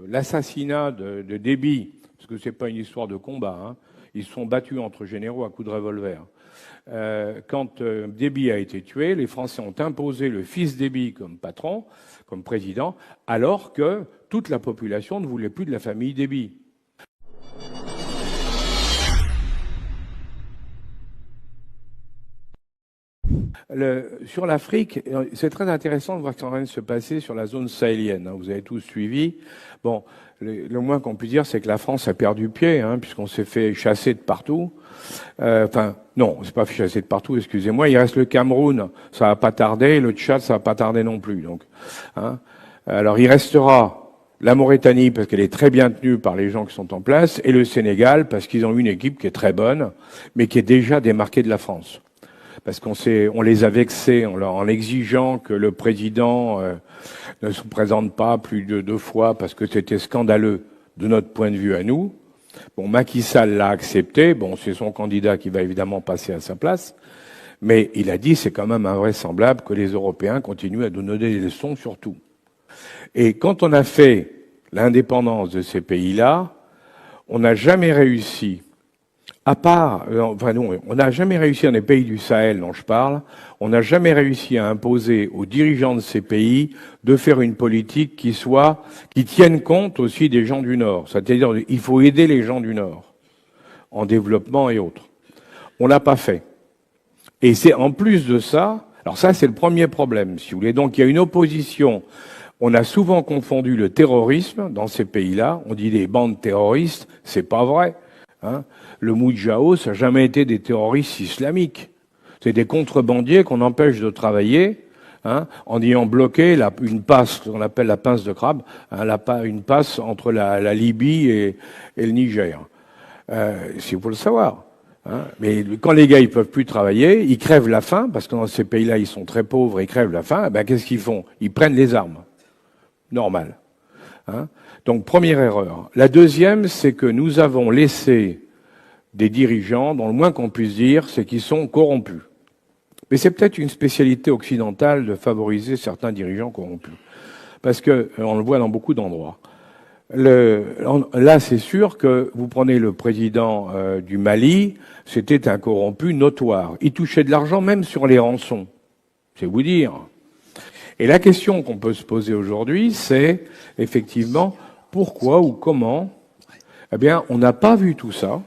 l'assassinat de Déby, parce que c'est pas une histoire de combat, hein, ils se sont battus entre généraux à coups de revolver. Quand Déby a été tué, les Français ont imposé le fils Déby comme patron, comme président, alors que toute la population ne voulait plus de la famille Déby. Sur l'Afrique, c'est très intéressant de voir ce qui est en train de se passer sur la zone sahélienne. Hein, vous avez tous suivi. Bon, le moins qu'on puisse dire, c'est que la France a perdu pied, hein, puisqu'on s'est fait chasser de partout. Enfin, non, on s'est pas fait chasser de partout, excusez-moi. Il reste le Cameroun, ça va pas tarder. Le Tchad, ça va pas tarder non plus. Donc, hein. Alors, il restera la Mauritanie, parce qu'elle est très bien tenue par les gens qui sont en place, et le Sénégal, parce qu'ils ont une équipe qui est très bonne, mais qui est déjà démarquée de la France. Parce on les a vexés en exigeant que le président ne se présente pas plus de 2 fois parce que c'était scandaleux de notre point de vue à nous. Bon, Macky Sall l'a accepté. Bon, c'est son candidat qui va évidemment passer à sa place. Mais il a dit c'est quand même invraisemblable que les Européens continuent à nous donner des leçons sur tout. Et quand on a fait l'indépendance de ces pays-là, on n'a jamais réussi. On n'a jamais réussi dans les pays du Sahel dont je parle, on n'a jamais réussi à imposer aux dirigeants de ces pays de faire une politique qui tienne compte aussi des gens du Nord. C'est-à-dire, il faut aider les gens du Nord, en développement et autres. On l'a pas fait. Et c'est en plus de ça, alors ça c'est le premier problème, si vous voulez. Donc il y a une opposition. On a souvent confondu le terrorisme dans ces pays-là. On dit des bandes terroristes, c'est pas vrai. Hein, le Moudjahou, ça n'a jamais été des terroristes islamiques. C'est des contrebandiers qu'on empêche de travailler, hein, en ayant bloqué une passe, qu'on appelle la pince de crabe, hein, une passe entre la Libye et le Niger. Il faut le savoir. Hein. Mais quand les gars ils peuvent plus travailler, ils crèvent la faim, parce que dans ces pays-là ils sont très pauvres, ils crèvent la faim. Ben qu'est-ce qu'ils font? Ils prennent les armes. Normal. Hein. Donc, première erreur. La deuxième, c'est que nous avons laissé des dirigeants, dont le moins qu'on puisse dire, c'est qu'ils sont corrompus. Mais c'est peut-être une spécialité occidentale de favoriser certains dirigeants corrompus. Parce que, on le voit dans beaucoup d'endroits. Là, c'est sûr que vous prenez le président du Mali, c'était un corrompu notoire. Il touchait de l'argent même sur les rançons. C'est vous dire. Et la question qu'on peut se poser aujourd'hui, c'est effectivement pourquoi ou comment. Eh bien, on n'a pas vu tout ça.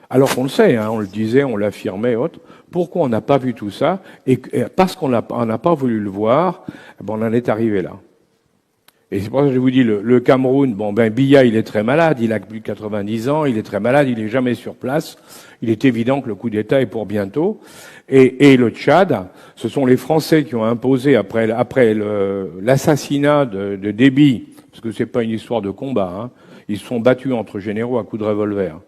Alors qu'on le sait, hein, on le disait, on l'affirmait, autres. Pourquoi on n'a pas vu tout ça? Et parce qu'on n'a pas voulu le voir, eh ben, on en est arrivé là. Et c'est pour ça que je vous dis, le Cameroun, bon ben Biya, il est très malade, il a plus de 90 ans, il est très malade, il n'est jamais sur place. Il est évident que le coup d'État est pour bientôt. Et le Tchad, ce sont les Français qui ont imposé après l'assassinat de Déby, parce que c'est pas une histoire de combat, hein, ils se sont battus entre généraux à coups de revolver.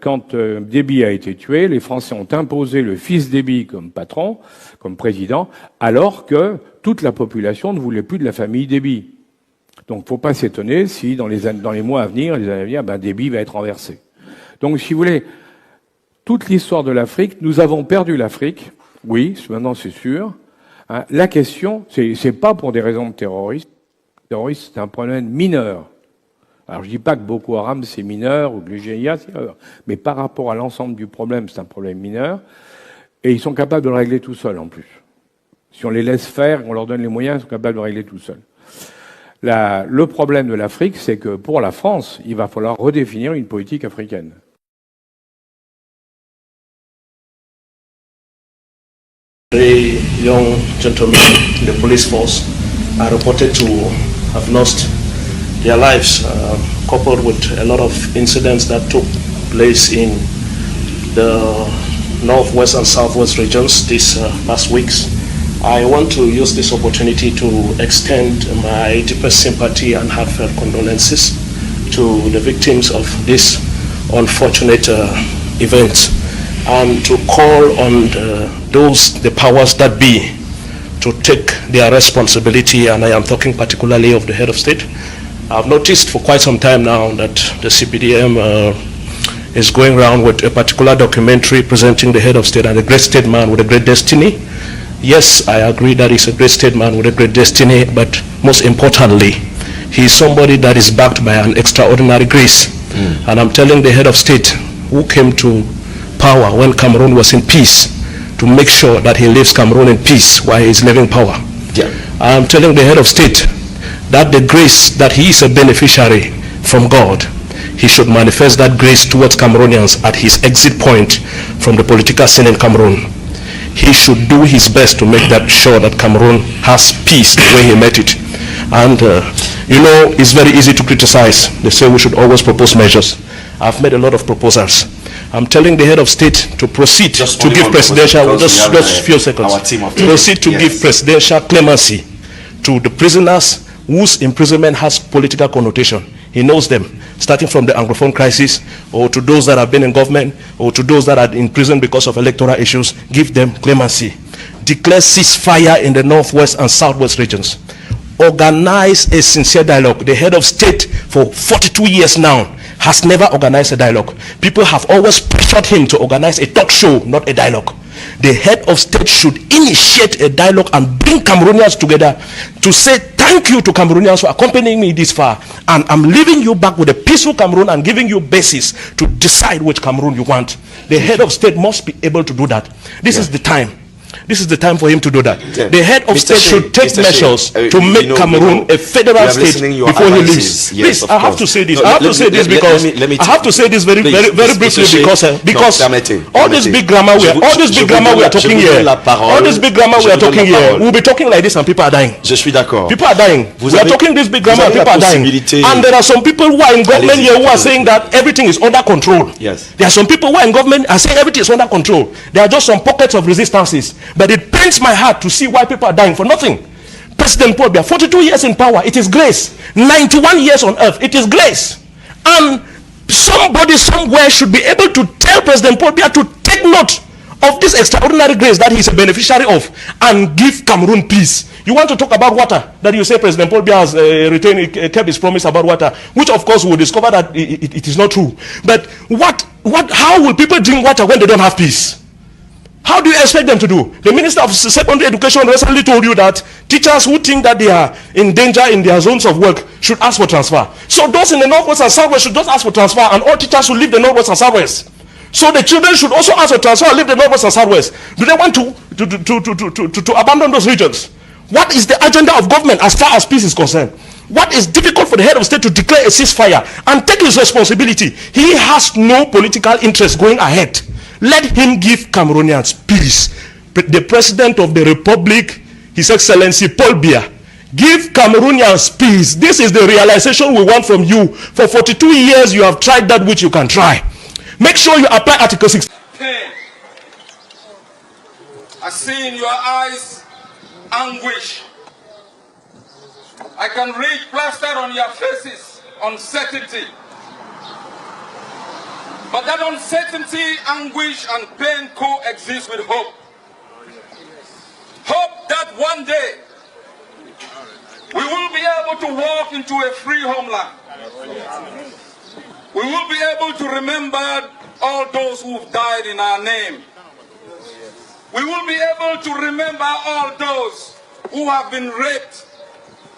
Quand Déby a été tué, les Français ont imposé le fils Déby comme patron, comme président, alors que toute la population ne voulait plus de la famille Déby. Donc, faut pas s'étonner si dans les mois à venir, les années à venir, ben Déby va être renversé. Donc, si vous voulez, toute l'histoire de l'Afrique, nous avons perdu l'Afrique. Oui, maintenant c'est sûr. Hein, la question, c'est pas pour des raisons de terrorisme. Le terrorisme, c'est un problème mineur. Alors je dis pas que Boko Haram c'est mineur ou que le GIA c'est mineur, mais par rapport à l'ensemble du problème, c'est un problème mineur, et ils sont capables de le régler tout seuls en plus. Si on les laisse faire, on leur donne les moyens, ils sont capables de le régler tout seuls. Le problème de l'Afrique, c'est que pour la France, il va falloir redéfinir une politique africaine. Three young gentlemen in the police force are reported to have lost their lives, coupled with a lot of incidents that took place in the northwest and southwest regions these past weeks. I want to use this opportunity to extend my deepest sympathy and heartfelt condolences to the victims of this unfortunate event, and to call on the powers that be to take their responsibility, and I am talking particularly of the head of state. I've noticed for quite some time now that the CPDM is going around with a particular documentary presenting the head of state and a great statesman with a great destiny. Yes, I agree that he's a great statesman with a great destiny, but most importantly, he's somebody that is backed by an extraordinary grace. And I'm telling the head of state who came to power when Cameroon was in peace to make sure that he leaves Cameroon in peace while he's leaving power. Yeah. I'm telling the head of state that the grace that he is a beneficiary from God, he should manifest that grace towards Cameroonians at his exit point from the political scene in Cameroon. He should do his best to make that sure that Cameroon has peace the way he met it. And you know, it's very easy to criticize. They say we should always propose measures. I've made a lot of proposals. I'm telling the head of state to proceed to give presidential, just a few seconds, proceed to give presidential clemency to the prisoners whose imprisonment has political connotation. He knows them, starting from the Anglophone crisis, or to those that have been in government, or to those that are in prison because of electoral issues. Give them clemency. Declare ceasefire in the northwest and southwest regions. Organize a sincere dialogue. The head of state for 42 years now has never organized a dialogue. People have always pressured him to organize a talk show, not a dialogue. The head of state should initiate a dialogue and bring Cameroonians together to say thank you to Cameroonians for accompanying me this far, and I'm leaving you back with a peaceful Cameroon and giving you basis to decide which Cameroon you want. The head of state must be able to do that. This is the time. This is the time for him to do that. The head of state should take measures to make Cameroon a federal state before he leaves. Please, I have to say this. I have to say this because I have to say this very briefly because all this big grammar we are talking here, we'll be talking like this and people are dying. Je suis d'accord. People are dying. We are talking this big grammar and people are dying. And there are some people who are in government here who are saying that everything is under control. Yes. There are some people who are in government and saying everything is under control. There are just some pockets of resistances. But it pains my heart to see why people are dying for nothing. President Paul Biya, 42 years in power, it is grace. 91 years on earth, it is grace. And somebody somewhere should be able to tell President Paul Biya to take note of this extraordinary grace that he is a beneficiary of and give Cameroon peace. You want to talk about water, that you say President Paul Biya has kept his promise about water, which of course we will discover that it is not true. But how will people drink water when they don't have peace? How do you expect them to do? The Minister of Secondary Education recently told you that teachers who think that they are in danger in their zones of work should ask for transfer. So those in the northwest and southwest should just ask for transfer, and all teachers should leave the northwest and southwest. So the children should also ask for transfer and leave the northwest and southwest. Do they want to abandon those regions? What is the agenda of government as far as peace is concerned? What is difficult for the head of state to declare a ceasefire and take his responsibility? He has no political interest going ahead. Let him give Cameroonians peace. The President of the Republic, His Excellency Paul Biya, give Cameroonians peace. This is the realization we want from you. For 42 years you have tried that which you can try. Make sure you apply Article 6. Pain. I see in your eyes anguish. I can read plastered on your faces uncertainty. But that uncertainty, anguish, and pain coexist with hope. Hope that one day we will be able to walk into a free homeland. We will be able to remember all those who have died in our name. We will be able to remember all those who have been raped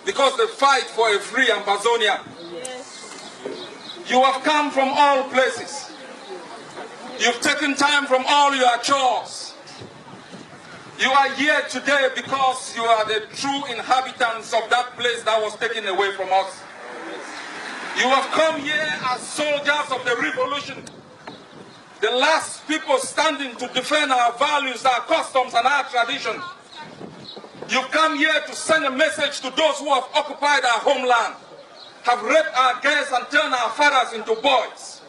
because they fight for a free Ambazonia. You have come from all places. You've taken time from all your chores. You are here today because you are the true inhabitants of that place that was taken away from us. You have come here as soldiers of the revolution, the last people standing to defend our values, our customs, and our traditions. You've come here to send a message to those who have occupied our homeland, have raped our girls and turned our fathers into boys,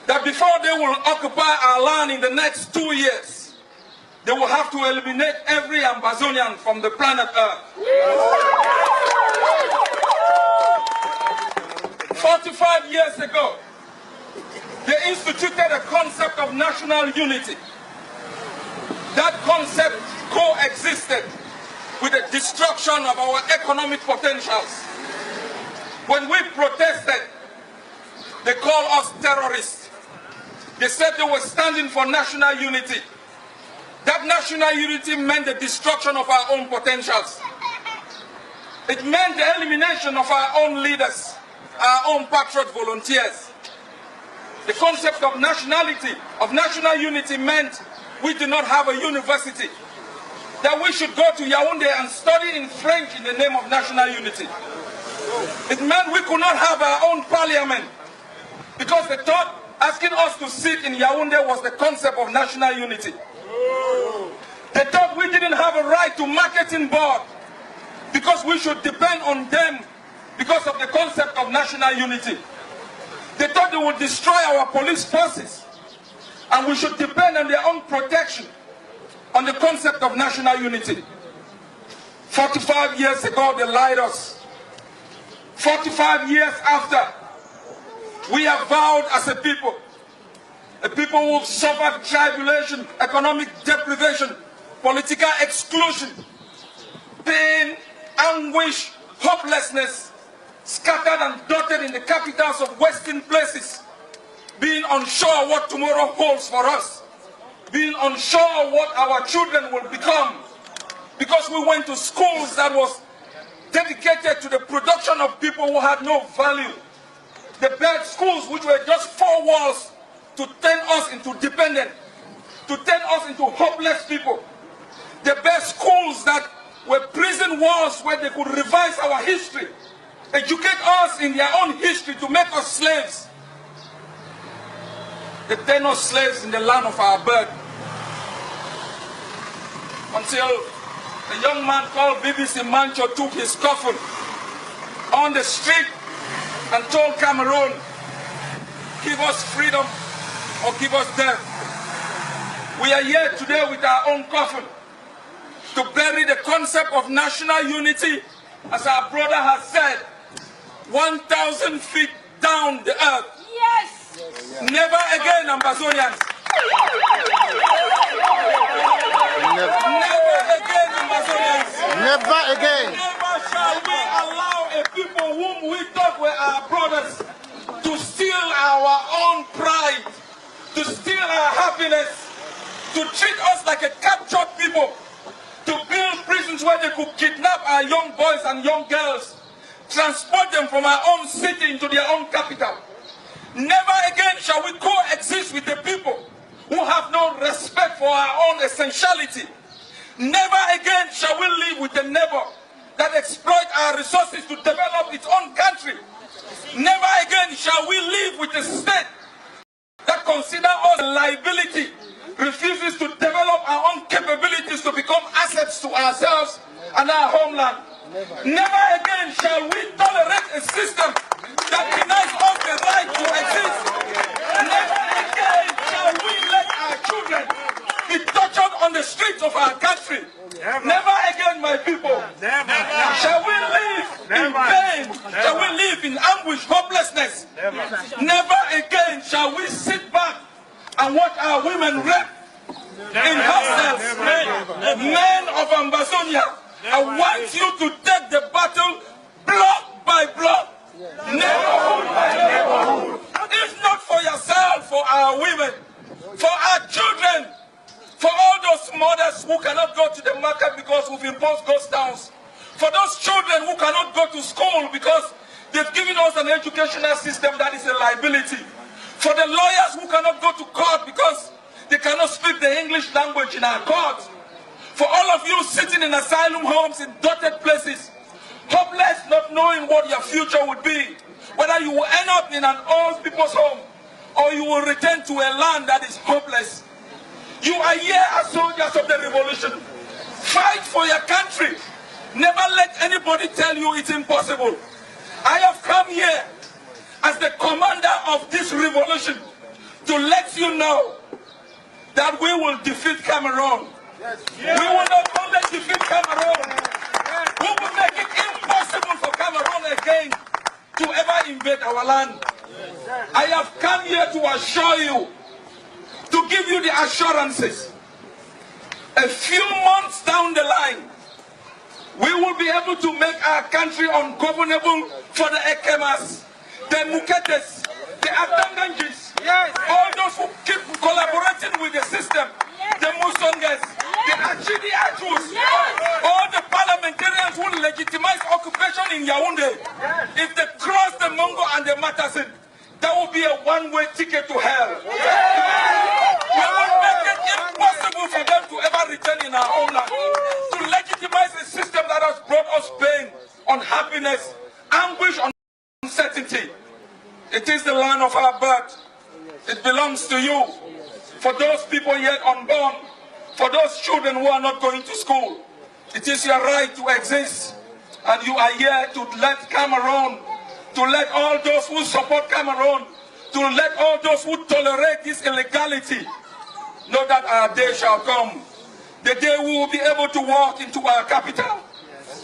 that before they will occupy our land in the next 2 years, they will have to eliminate every Ambazonian from the planet Earth. 45 years ago, they instituted a concept of national unity. That concept coexisted with the destruction of our economic potentials. When we protested, they called us terrorists. They said they were standing for national unity. That national unity meant the destruction of our own potentials. It meant the elimination of our own leaders, our own patriot volunteers. The concept of nationality, of national unity, meant we did not have a university, that we should go to Yaoundé and study in French in the name of national unity. It meant we could not have our own parliament, because they thought asking us to sit in Yaoundé was the concept of national unity. They thought we didn't have a right to marketing board, because we should depend on them because of the concept of national unity. They thought they would destroy our police forces, and we should depend on their own protection on the concept of national unity. 45 years ago, they lied us. 45 years after, we have vowed as a people who have suffered tribulation, economic deprivation, political exclusion, pain, anguish, hopelessness, scattered and dotted in the capitals of Western places, being unsure what tomorrow holds for us, being unsure what our children will become, because we went to schools that was dedicated to the production of people who had no value. The bad schools which were just 4 walls to turn us into dependent, to turn us into hopeless people. The best schools that were prison walls where they could revise our history, educate us in their own history to make us slaves. They turn us slaves in the land of our birth. Until a young man called BBC Mancho took his coffin on the street and told Cameroun, give us freedom or give us death. We are here today with our own coffin to bury the concept of national unity, as our brother has said, 1,000 feet down the earth. Yes! Never again, Ambazonians. Never again, Ambazonians. Never again. Never shall we allow a people whom we thought were our brothers to steal our own pride, to steal our happiness, to treat us like a captured people, to build prisons where they could kidnap our young boys and young girls, transport them from our own city into their own capital. Never again shall we coexist with the people who have no respect for our own essentiality. Never again shall we live with a neighbor that exploits our resources to develop its own country. Never again shall we live with a state that considers us a liability, refuses to develop our own capabilities to become assets to ourselves and our homeland. Never again shall we tolerate a system that denies us the right to exist. Never again shall we let our children be tortured on the streets of our country. Never again, my people, shall we live in pain, shall we live in anguish, hopelessness. Never again shall we sit back and watch our women raped in hostels. Men of Ambazonia, I want you to take the battle block by block, neighborhood by neighborhood. If not for yourself, for our women, for our children, for all those mothers who cannot go to the market because we've imposed ghost towns, for those children who cannot go to school because They've given us an educational system that is a liability. For the lawyers who cannot go to court because they cannot speak the English language in our court. For all of you sitting in asylum homes in dotted places, hopeless, not knowing what your future would be, whether you will end up in an old people's home or you will return to a land that is hopeless. You are here as soldiers of the revolution. Fight for your country. Never let anybody tell you it's impossible. I have come here as the commander of this revolution to let you know that we will defeat Cameroun. We will not only defeat Cameroun, we will make it impossible for Cameroun again to ever invade our land. I have come here to assure you, to give you the assurances. A few months down the line, we will be able to make our country ungovernable for the Ekemas, the Muketes, the Atanganjis, all those who keep collaborating with the system, the Musongas, the Achidi Achus, all the parliamentarians who legitimize occupation in Yaoundé. If they cross the Mongo and the Matasin, that will be a one-way ticket to hell. We will make it impossible for them to ever return in our homeland, to legitimize a system that has brought us pain, unhappiness, anguish, uncertainty. It is the land of our birth. It belongs to you. For those people yet unborn, for those children who are not going to school, it is your right to exist. And you are here to let Cameroon, to let all those who support Cameroon, to let all those who tolerate this illegality know that our day shall come. The day we will be able to walk into our capital,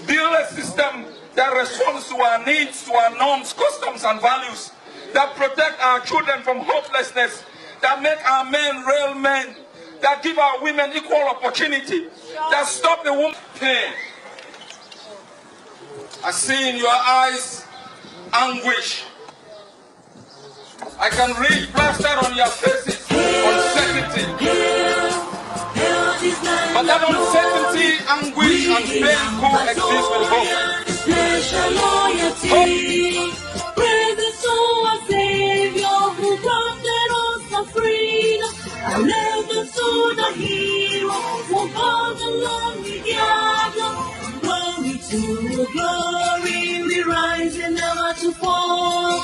build a system that responds to our needs, to our norms, customs, and values, that protect our children from hopelessness, that make our men real men, that give our women equal opportunity, that stop the woman pain. I see in your eyes anguish. I can read plastered on your faces uncertainty. But that uncertainty, anguish, and pain coexist with hope. Presence of our Savior who granted us the freedom. I never saw the hero who God alone we gather. Glory to glory, we rise and never to fall.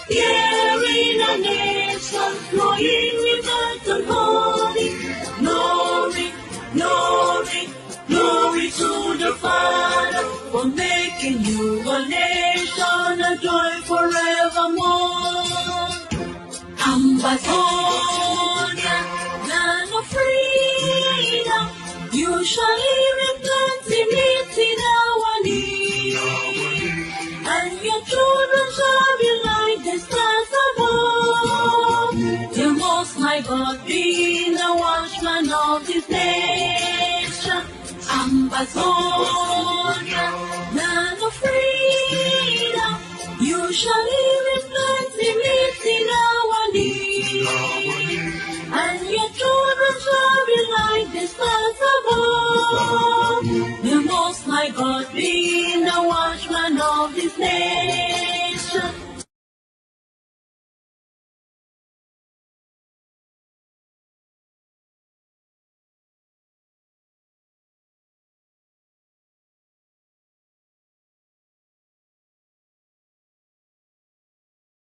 Here in a nation flowing with earth and holy. Glory, glory, glory to the Father for making you a nation, a joy forevermore. Ambazonia, land of freedom, you shall live in plenty, meeting our need. And your children shall be like the stars above. The Most High God being the watchman of this nation. Ambazonia, land of freedom, you shall live in plenty, meeting our need. And your children shall be like the stars above. The Most High God being the watchman of this nation.